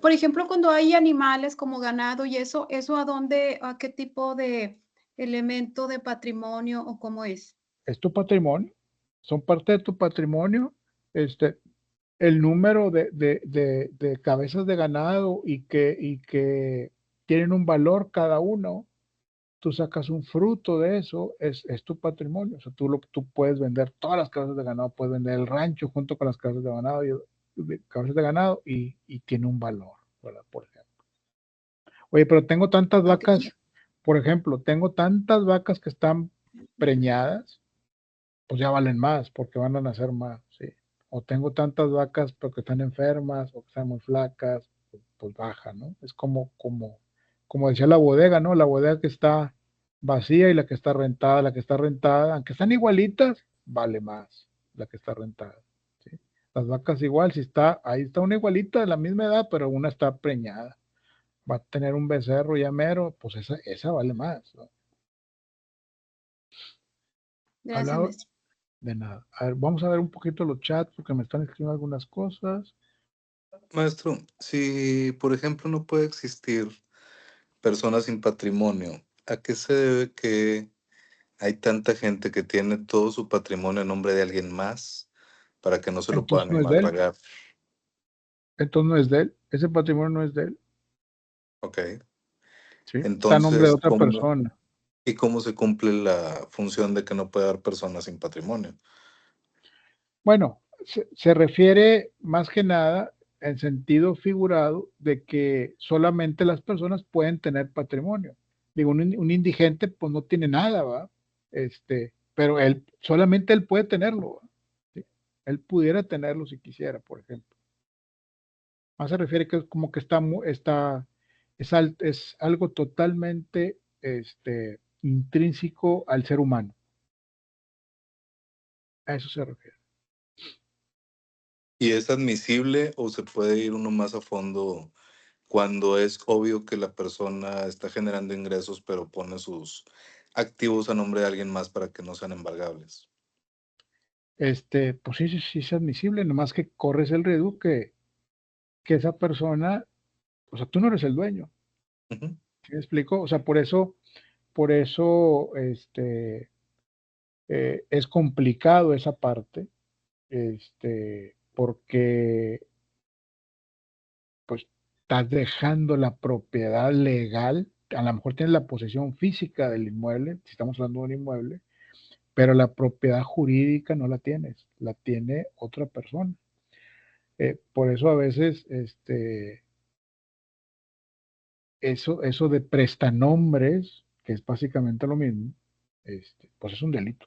Por ejemplo, cuando hay animales como ganado y eso a qué tipo de elemento de patrimonio o cómo es? Es tu patrimonio, son parte de tu patrimonio, el número de cabezas de ganado y que tienen un valor cada uno, tú sacas un fruto de eso, es tu patrimonio. O sea, tú puedes vender todas las cabezas de ganado, puedes vender el rancho junto con las cabezas de ganado y tiene un valor, ¿verdad? Por ejemplo. Oye, pero tengo tantas vacas, por ejemplo, tengo tantas vacas que están preñadas, pues ya valen más porque van a nacer más, ¿sí? O tengo tantas vacas porque están enfermas o que están muy flacas, pues baja, ¿no? Es como decía la bodega, ¿no? La bodega que está vacía y la que está rentada, aunque están igualitas, vale más la que está rentada, ¿sí? Las vacas igual, ahí está una igualita de la misma edad, pero una está preñada. Va a tener un becerro ya mero, pues esa vale más, ¿no? Gracias, maestro. De nada. A ver, vamos a ver un poquito los chats porque me están escribiendo algunas cosas. Maestro, si por ejemplo no puede existir personas sin patrimonio, ¿a qué se debe que hay tanta gente que tiene todo su patrimonio en nombre de alguien más para que no se lo Entonces puedan no es de él. embargar? Entonces no es de él. Ese patrimonio no es de él. Ok. ¿Sí? Está a nombre de Entonces, otra persona. ¿Y cómo se cumple la función de que no puede haber personas sin patrimonio? Bueno, se refiere más que nada en sentido figurado de que solamente las personas pueden tener patrimonio. Digo, un indigente pues no tiene nada, ¿va? Pero solamente él puede tenerlo, ¿va? ¿Sí? Él pudiera tenerlo si quisiera, por ejemplo. Más se refiere que es como que es algo totalmente intrínseco al ser humano. A eso se refiere. ¿Y es admisible o se puede ir uno más a fondo cuando es obvio que la persona está generando ingresos, pero pone sus activos a nombre de alguien más para que no sean embargables? Pues sí, sí es admisible, nomás que corres el riesgo que esa persona, o sea, tú no eres el dueño, Ujú. ¿sí me explico? O sea, por eso, es complicado esa parte, porque pues estás dejando la propiedad legal, a lo mejor tienes la posesión física del inmueble, si estamos hablando de un inmueble, pero la propiedad jurídica no la tienes, la tiene otra persona. Por eso a veces, eso de prestanombres, que es básicamente lo mismo, pues es un delito.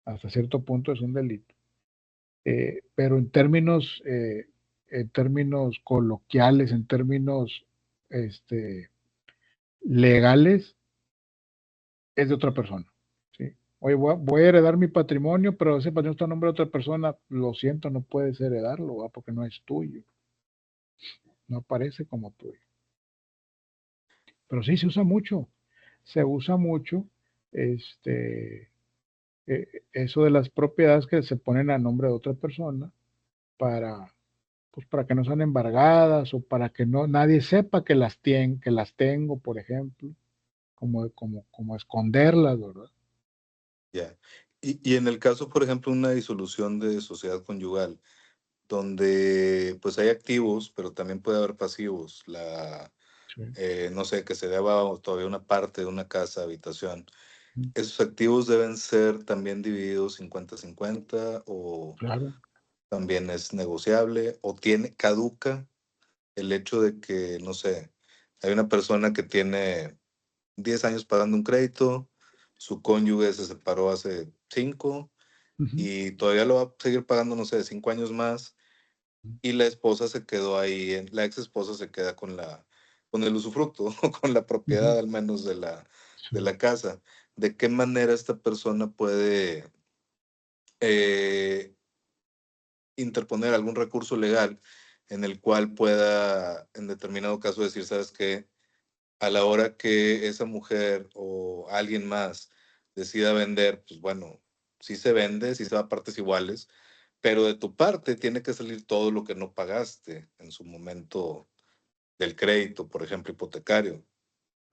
Hasta cierto punto es un delito. Pero en términos coloquiales, en términos legales, es de otra persona. ¿Sí? Oye, voy a heredar mi patrimonio, pero ese patrimonio está a nombre de otra persona. Lo siento, no puedes heredarlo, ¿va? Porque no es tuyo. No aparece como tuyo. Pero sí se usa mucho. Se usa mucho eso de las propiedades que se ponen a nombre de otra persona para, pues para que no sean embargadas o para que no nadie sepa que las tengo, por ejemplo, como esconderlas, ¿verdad? Ya. Y en el caso, por ejemplo, una disolución de sociedad conyugal, donde pues hay activos, pero también puede haber pasivos, Sí. no sé, que se deba todavía una parte de una casa, habitación. Mm, ¿Esos activos deben ser también divididos 50-50 o claro. también es negociable o caduca el hecho de que, no sé, hay una persona que tiene 10 años pagando un crédito, su cónyuge se separó hace 5 Ujú, y todavía lo va a seguir pagando, no sé, 5 años más y la esposa se quedó ahí, la ex esposa se queda con el usufructo, o con la ujú, propiedad al menos de sí. la casa. ¿De qué manera esta persona puede eh, interponer algún recurso legal en el cual pueda, en determinado caso, decir, sabes qué, a la hora que esa mujer o alguien más decida vender, pues bueno, sí se vende, sí se va a partes iguales, pero de tu parte tiene que salir todo lo que no pagaste en su momento del crédito, por ejemplo, hipotecario?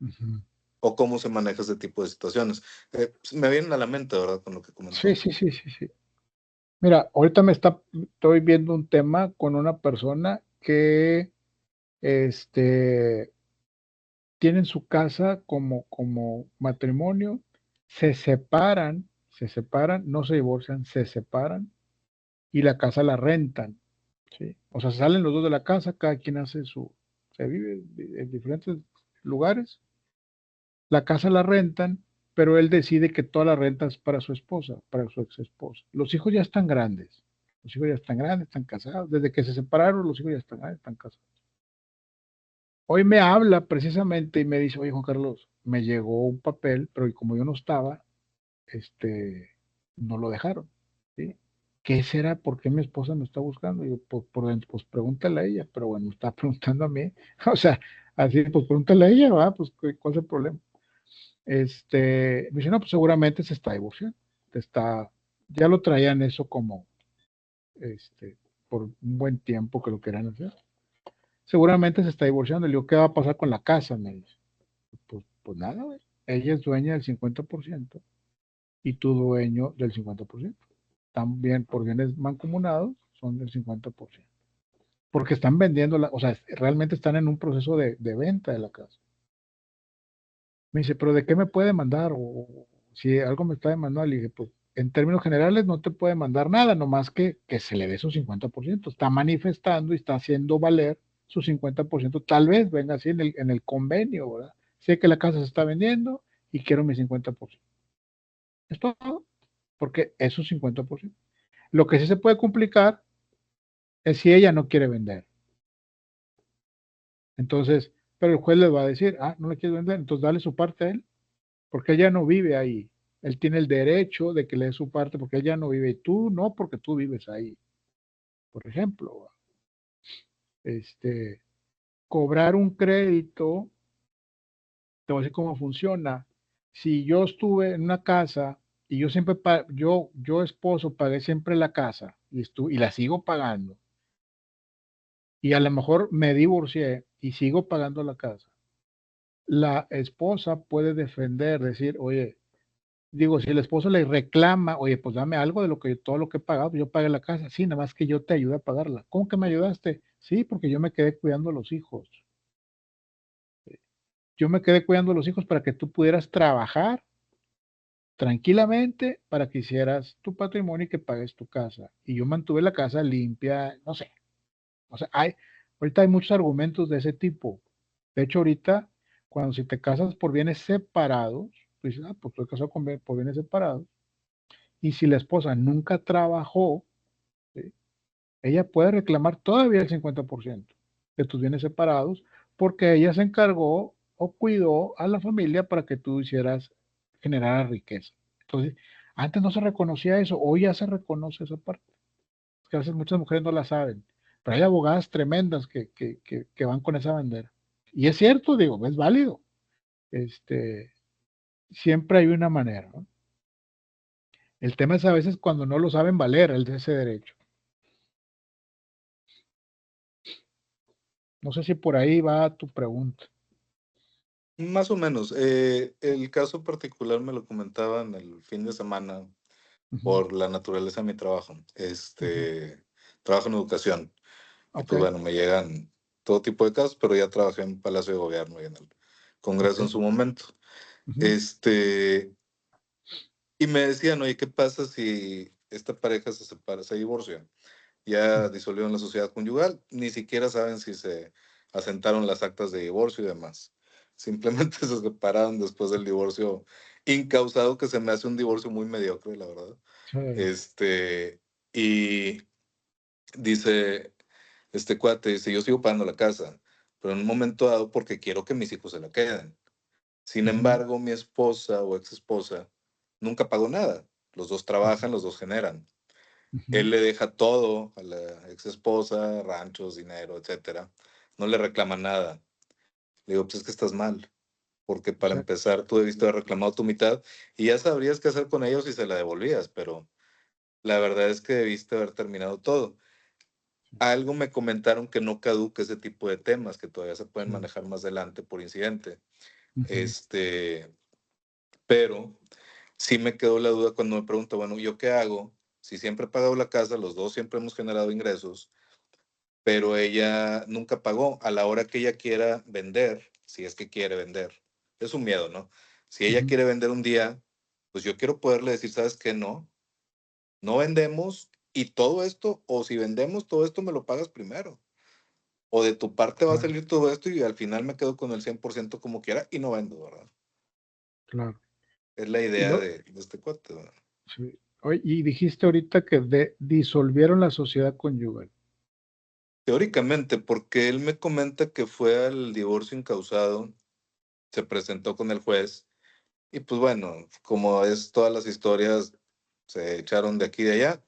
Ujú. ¿O cómo se maneja ese tipo de situaciones? Me vienen a la mente, ¿verdad? Con lo que Sí, comentó. sí, sí, sí, sí. Mira, ahorita estoy viendo un tema con una persona que este, tienen su casa como matrimonio, se separan, no se divorcian, se separan y la casa la rentan, ¿sí? O sea, salen los dos de la casa, cada quien se vive en diferentes lugares, la casa la rentan, pero él decide que toda la renta es para su esposa, para su ex esposa. Los hijos ya están grandes, están casados, desde que se separaron los hijos ya están grandes, están casados. Hoy me habla precisamente y me dice, oye Juan Carlos, me llegó un papel, pero como yo no estaba, este, no lo dejaron, ¿sí? ¿Qué será? ¿Por qué mi esposa me está buscando? Y yo, por dentro, pues pregúntale a ella, pero bueno, me está preguntando a mí, o sea, así, pues pregúntale a ella, ¿va? Pues, ¿cuál es el problema? Me dice, no, pues seguramente se está divorciando, ya lo traían eso como, por un buen tiempo que lo querían hacer. Seguramente se está divorciando. Le digo, ¿qué va a pasar con la casa? Me dice. Pues nada, güey. Ella es dueña del 50% y tú dueño del 50%. También por bienes mancomunados son del 50%. Porque están vendiendo o sea, realmente están en un proceso de venta de la casa. Me dice, ¿pero de qué me puede mandar? O si algo me está demandando, le dije, pues en términos generales no te puede mandar nada, nomás que se le dé su 50%. Está manifestando y está haciendo valer su 50%. Tal vez venga así en el convenio, ¿verdad? Sé que la casa se está vendiendo y quiero mi 50%. Es todo, porque es su 50%. Lo que sí se puede complicar es si ella no quiere vender. Entonces, pero el juez le va a decir, no le quiere vender, entonces dale su parte a él, porque ella no vive ahí. Él tiene el derecho de que le dé su parte porque ella no vive y tú no, porque tú vives ahí. Por ejemplo, cobrar un crédito, te voy a decir cómo funciona. Si yo estuve en una casa y yo siempre, yo esposo, pagué siempre la casa y la sigo pagando, y a lo mejor me divorcié y sigo pagando la casa, la esposa puede defender, decir, oye, digo, si el esposo le reclama, oye, pues dame algo de todo lo que he pagado, yo pagué la casa, sí, nada más que yo te ayude a pagarla. ¿Cómo que me ayudaste? Sí, porque yo me quedé cuidando a los hijos. Yo me quedé cuidando a los hijos para que tú pudieras trabajar tranquilamente para que hicieras tu patrimonio y que pagues tu casa. Y yo mantuve la casa limpia, no sé. O sea, ahorita hay muchos argumentos de ese tipo. De hecho, ahorita, cuando si te casas por bienes separados, tú dices, pues estoy casado por bienes separados. Y si la esposa nunca trabajó, ¿sí? Ella puede reclamar todavía el 50% de tus bienes separados porque ella se encargó o cuidó a la familia para que tú generar riqueza. Entonces, antes no se reconocía eso, hoy ya se reconoce esa parte. Es que a veces muchas mujeres no la saben, pero hay abogadas tremendas que van con esa bandera. Y es cierto, digo, es válido. Siempre hay una manera, ¿no? El tema es a veces cuando no lo saben valer, ese derecho. No sé si por ahí va tu pregunta. Más o menos. El caso particular me lo comentaban el fin de semana por la naturaleza de mi trabajo. Trabajo en educación. Y pues Ok, bueno, me llegan todo tipo de casos, pero ya trabajé en Palacio de Gobierno y en el Congreso en ok. su momento. Ujú, Y me decían, oye, ¿qué pasa si esta pareja se separa, se divorcia? Ya disolvieron la sociedad conyugal, ni siquiera saben si se asentaron las actas de divorcio y demás. Simplemente se separaron después del divorcio incausado, que se me hace un divorcio muy mediocre, la verdad. sí, Y dice, este cuate, dice, yo sigo pagando la casa, pero en un momento dado porque quiero que mis hijos se la queden. Sin ujú, embargo, mi esposa o ex esposa nunca pagó nada. Los dos trabajan, los dos generan. ujú, Él le deja todo a la ex esposa, ranchos, dinero, etcétera. No le reclama nada. Le digo, pues es que estás mal, porque para exacto, empezar tú debiste haber reclamado tu mitad y ya sabrías qué hacer con ellos si se la devolvías, pero la verdad es que debiste haber terminado todo. Algo me comentaron que no caduca ese tipo de temas, que todavía se pueden sí, manejar más adelante por incidente. ujú, Este, pero sí me quedó la duda cuando me pregunto, bueno, ¿yo qué hago? Si siempre he pagado la casa, los dos siempre hemos generado ingresos, pero ella nunca pagó a la hora que ella quiera vender, si es que quiere vender. Es un miedo, ¿no? Si ella ujú, quiere vender un día, pues yo quiero poderle decir, ¿sabes qué? No, no vendemos y todo esto, o si vendemos, todo esto me lo pagas primero. O de tu parte va a claro, salir todo esto y al final me quedo con el 100% como quiera y no vendo, ¿verdad? claro. Es la Y idea lo, de este cuate, ¿verdad? sí. Oye, y dijiste ahorita que disolvieron la sociedad conyugal. Teóricamente, porque él me comenta que fue al divorcio incausado, se presentó con el juez y pues bueno, como es todas las historias, se echaron de aquí y de allá,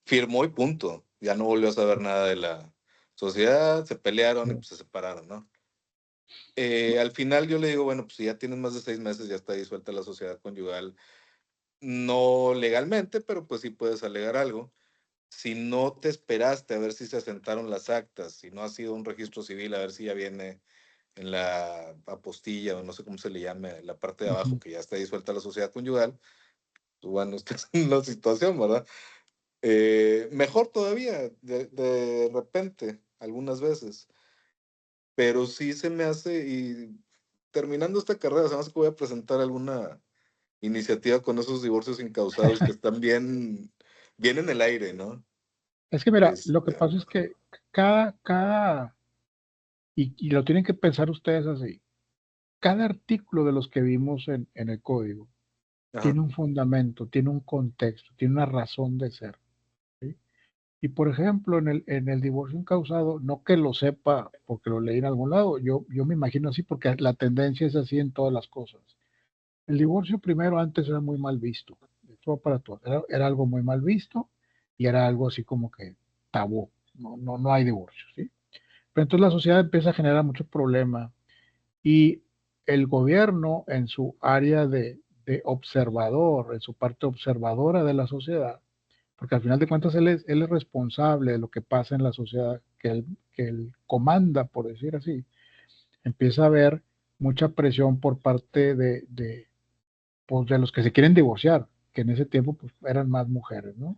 firmó y punto. Ya no volvió a saber nada de la sociedad, se pelearon y Sí, pues se separaron, ¿no? Al final yo le digo, bueno, pues si ya tienes más de 6 meses, ya está disuelta la sociedad conyugal, no legalmente, pero pues sí puedes alegar algo. Si no te esperaste a ver si se asentaron las actas, si no ha sido un registro civil, a ver si ya viene en la apostilla o no sé cómo se le llame, la parte de abajo, ujú, que ya está disuelta la sociedad conyugal, pues bueno, estás en la situación, ¿verdad? Mejor todavía, de repente, algunas veces, pero sí se me hace, y terminando esta carrera, se me hace que voy a presentar alguna iniciativa con esos divorcios incausados que están bien en el aire, ¿no? Es que mira, lo que pasa es que y lo tienen que pensar ustedes así, cada artículo de los que vimos en el código Ajá. tiene un fundamento, tiene un contexto, tiene una razón de ser. ¿Sí? Y por ejemplo, en el divorcio incausado, no que lo sepa porque lo leí en algún lado, yo me imagino así porque la tendencia es así en todas las cosas. El divorcio primero antes era muy mal visto, esto para todos, era algo muy mal visto y era algo así como que tabú, no hay divorcio, ¿sí? Pero entonces la sociedad empieza a generar muchos problemas y el gobierno en su área de observador, en su parte observadora de la sociedad, porque al final de cuentas él es responsable de lo que pasa en la sociedad que él comanda, por decir así, empieza a haber mucha presión por parte pues, de los que se quieren divorciar, que en ese tiempo pues, eran más mujeres, ¿no?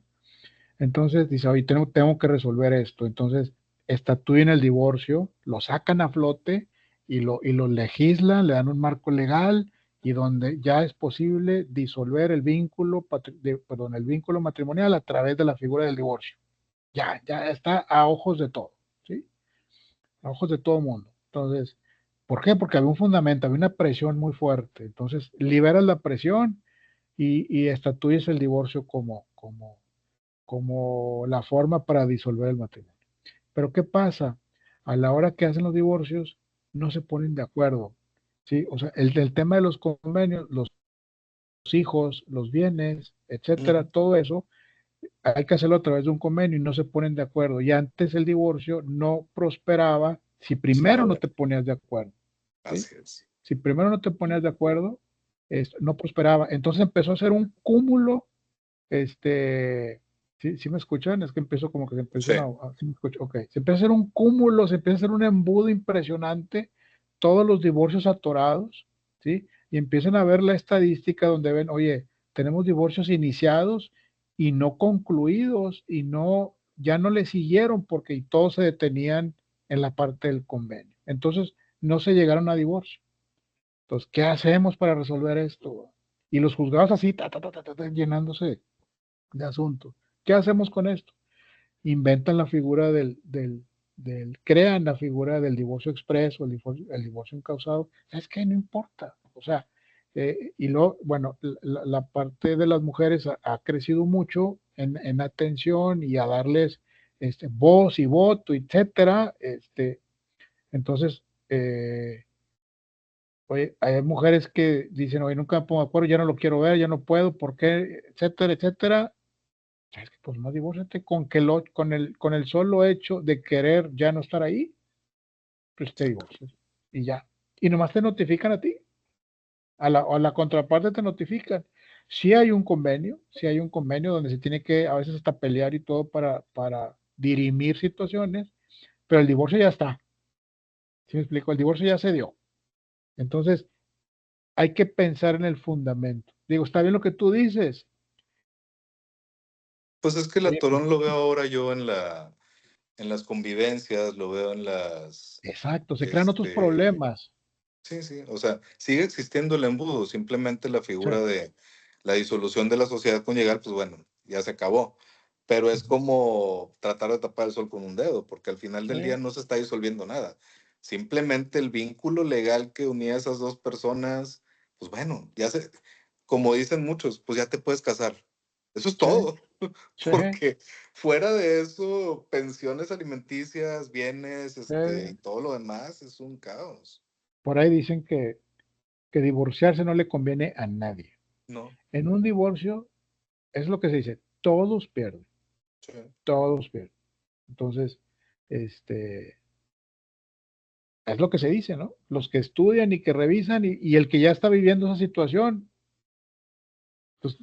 Entonces dice, oye, tengo que resolver esto. Entonces estatúen el divorcio, lo sacan a flote y lo legislan, le dan un marco legal y donde ya es posible disolver el vínculo, el vínculo matrimonial a través de la figura del divorcio. Ya está a ojos de todo, ¿sí? A ojos de todo mundo. Entonces, ¿por qué? Porque había un fundamento, había una presión muy fuerte. Entonces, liberas la presión y estatúes el divorcio como la forma para disolver el matrimonio. Pero ¿qué pasa? A la hora que hacen los divorcios, no se ponen de acuerdo, ¿sí? O sea, el tema de los convenios, los hijos, los bienes, etcétera, todo eso, hay que hacerlo a través de un convenio y no se ponen de acuerdo. Y antes el divorcio no prosperaba si primero no te ponías de acuerdo, ¿sí? Así es. Si primero no te ponías de acuerdo, no prosperaba. Entonces empezó a ser un cúmulo, ¿sí me escuchan? Es que empezó como que se empezó Sí. ¿sí me escuchan? Ok. Se empieza a hacer un cúmulo, se empieza a hacer un embudo impresionante, todos los divorcios atorados, ¿sí? Y empiezan a ver la estadística donde ven, oye, tenemos divorcios iniciados y no concluidos y ya no le siguieron porque todos se detenían en la parte del convenio. Entonces, no se llegaron a divorcio. Entonces, ¿qué hacemos para resolver esto? Y los juzgados así, llenándose de asuntos. ¿Qué hacemos con esto? Inventan la figura crean la figura del divorcio expreso, el divorcio incausado. ¿Sabes qué? No importa. O sea, y luego, bueno, la parte de las mujeres ha crecido mucho en atención y a darles voz y voto, etcétera. Entonces, oye, hay mujeres que dicen, oye, nunca me pongo de acuerdo, ya no lo quiero ver, ya no puedo, ¿por qué? Etcétera, etcétera. ¿Sabes qué? Pues no divórciate con el solo hecho de querer ya no estar ahí, pues te divorcias y ya. Y nomás te notifican a ti, a la contraparte te notifican. Si hay un convenio, donde se tiene que a veces hasta pelear y todo para dirimir situaciones, pero el divorcio ya está. ¿Sí me explico? El divorcio ya se dio. Entonces, hay que pensar en el fundamento. Digo, está bien lo que tú dices. Pues es que el Oye, atorón lo veo ahora yo en las convivencias, lo veo en las, exacto, se crean otros problemas. sí, o sea, sigue existiendo el embudo, simplemente la Sí. figura de la disolución de la sociedad conyugal, pues bueno, ya se acabó. Pero es como tratar de tapar el sol con un dedo, porque al final del Sí. día no se está disolviendo nada. Simplemente el vínculo legal que unía a esas dos personas, pues bueno, como dicen muchos, pues ya te puedes casar. Eso es Sí. todo. Sí. Porque fuera de eso, pensiones alimenticias, bienes, Sí. y todo lo demás es un caos. Por ahí dicen que divorciarse no le conviene a nadie. No. En un divorcio es lo que se dice, todos pierden, Sí. todos pierden. Entonces, es lo que se dice, ¿no? Los que estudian y que revisan y el que ya está viviendo esa situación, pues,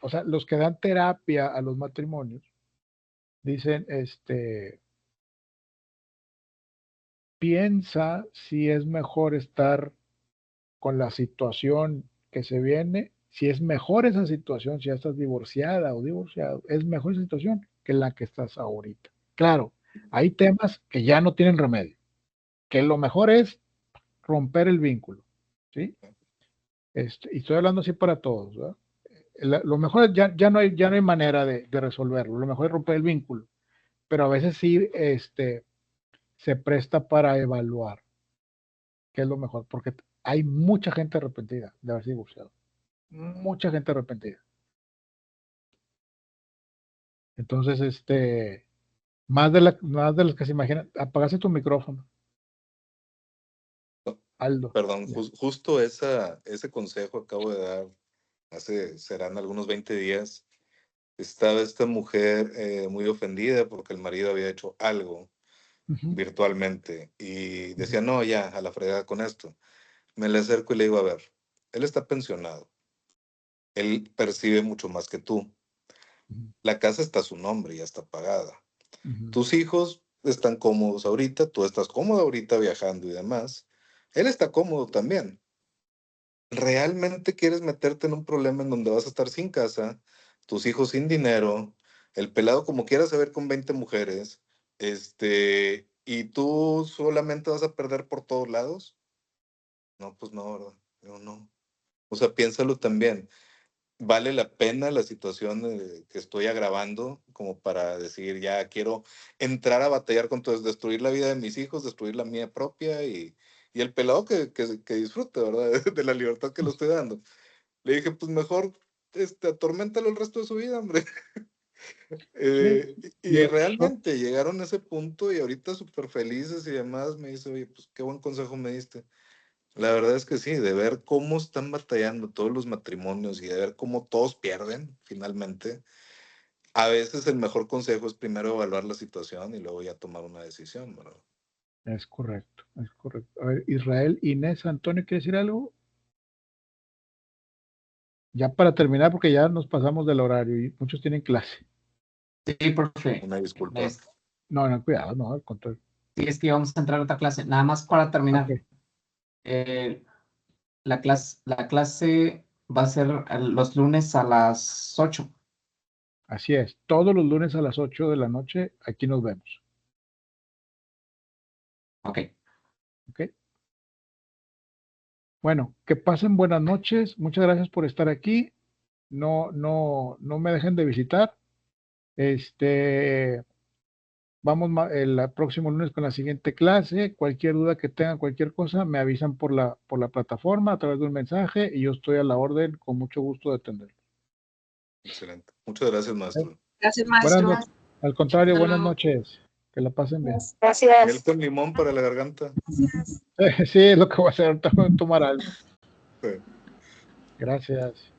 o sea, los que dan terapia a los matrimonios, dicen, piensa si es mejor estar con la situación que se viene, si es mejor esa situación, si ya estás divorciada o divorciado, es mejor esa situación que la que estás ahorita. Claro, hay temas que ya no tienen remedio, que lo mejor es romper el vínculo, ¿sí? Y estoy hablando así para todos, ¿verdad? Lo mejor es ya no hay manera de resolverlo, lo mejor es romper el vínculo, pero a veces sí se presta para evaluar qué es lo mejor, porque hay mucha gente arrepentida de haberse divorciado, mucha gente arrepentida. Entonces, más de las que se imaginan. Apagaste tu micrófono, Aldo. Perdón, Ya. justo ese consejo acabo de dar serán algunos 20 días. Estaba esta mujer muy ofendida porque el marido había hecho algo Ujú. virtualmente y decía, no, ya, a la fregada con esto. Me le acerco y le digo, a ver, él está pensionado, él percibe mucho más que tú. Ujú. La casa está a su nombre, ya está pagada. Ujú. Tus hijos están cómodos ahorita, tú estás cómodo ahorita viajando y demás. Él está cómodo también. ¿Realmente quieres meterte en un problema en donde vas a estar sin casa, tus hijos sin dinero, el pelado como quieras saber con 20 mujeres, y tú solamente vas a perder por todos lados? No, pues no, ¿verdad? Yo no. O sea, piénsalo también. ¿Vale la pena la situación que estoy agravando como para decir, ya quiero entrar a batallar con todo, destruir la vida de mis hijos, destruir la mía propia y el pelado que disfrute, ¿verdad? De la libertad que le estoy dando? Le dije, pues mejor atorméntalo el resto de su vida, hombre. Y Y realmente llegaron a ese punto y ahorita súper felices y demás. Me dice, oye, pues qué buen consejo me diste. La verdad es que sí, de ver cómo están batallando todos los matrimonios y de ver cómo todos pierden finalmente, a veces el mejor consejo es primero evaluar la situación y luego ya tomar una decisión, ¿verdad? es correcto, es correcto. A ver, Israel, Inés, Antonio, ¿quiere decir algo? Ya para terminar, porque ya nos pasamos del horario y muchos tienen clase. Sí, profe. Una disculpa. No, cuidado, no, al contrario. Sí, es que íbamos a entrar a otra clase. Nada más para terminar. Ok. La clase va a ser los lunes a las 8. Así es, todos los lunes a las 8 de la noche, aquí nos vemos. Ok. ¿Ok? Bueno, que pasen buenas noches. Muchas gracias por estar aquí. No me dejen de visitar. Vamos el próximo lunes con la siguiente clase. Cualquier duda que tengan, cualquier cosa, me avisan por la plataforma a través de un mensaje y yo estoy a la orden con mucho gusto de atender. Excelente. Muchas gracias, maestro. Gracias, Buenas maestro. noches. Al contrario, Hasta buenas luego. noches. Que la pasen bien. Miel con limón para la garganta. Sí, es lo que voy a hacer ahorita, voy a tomar algo. Sí. Gracias.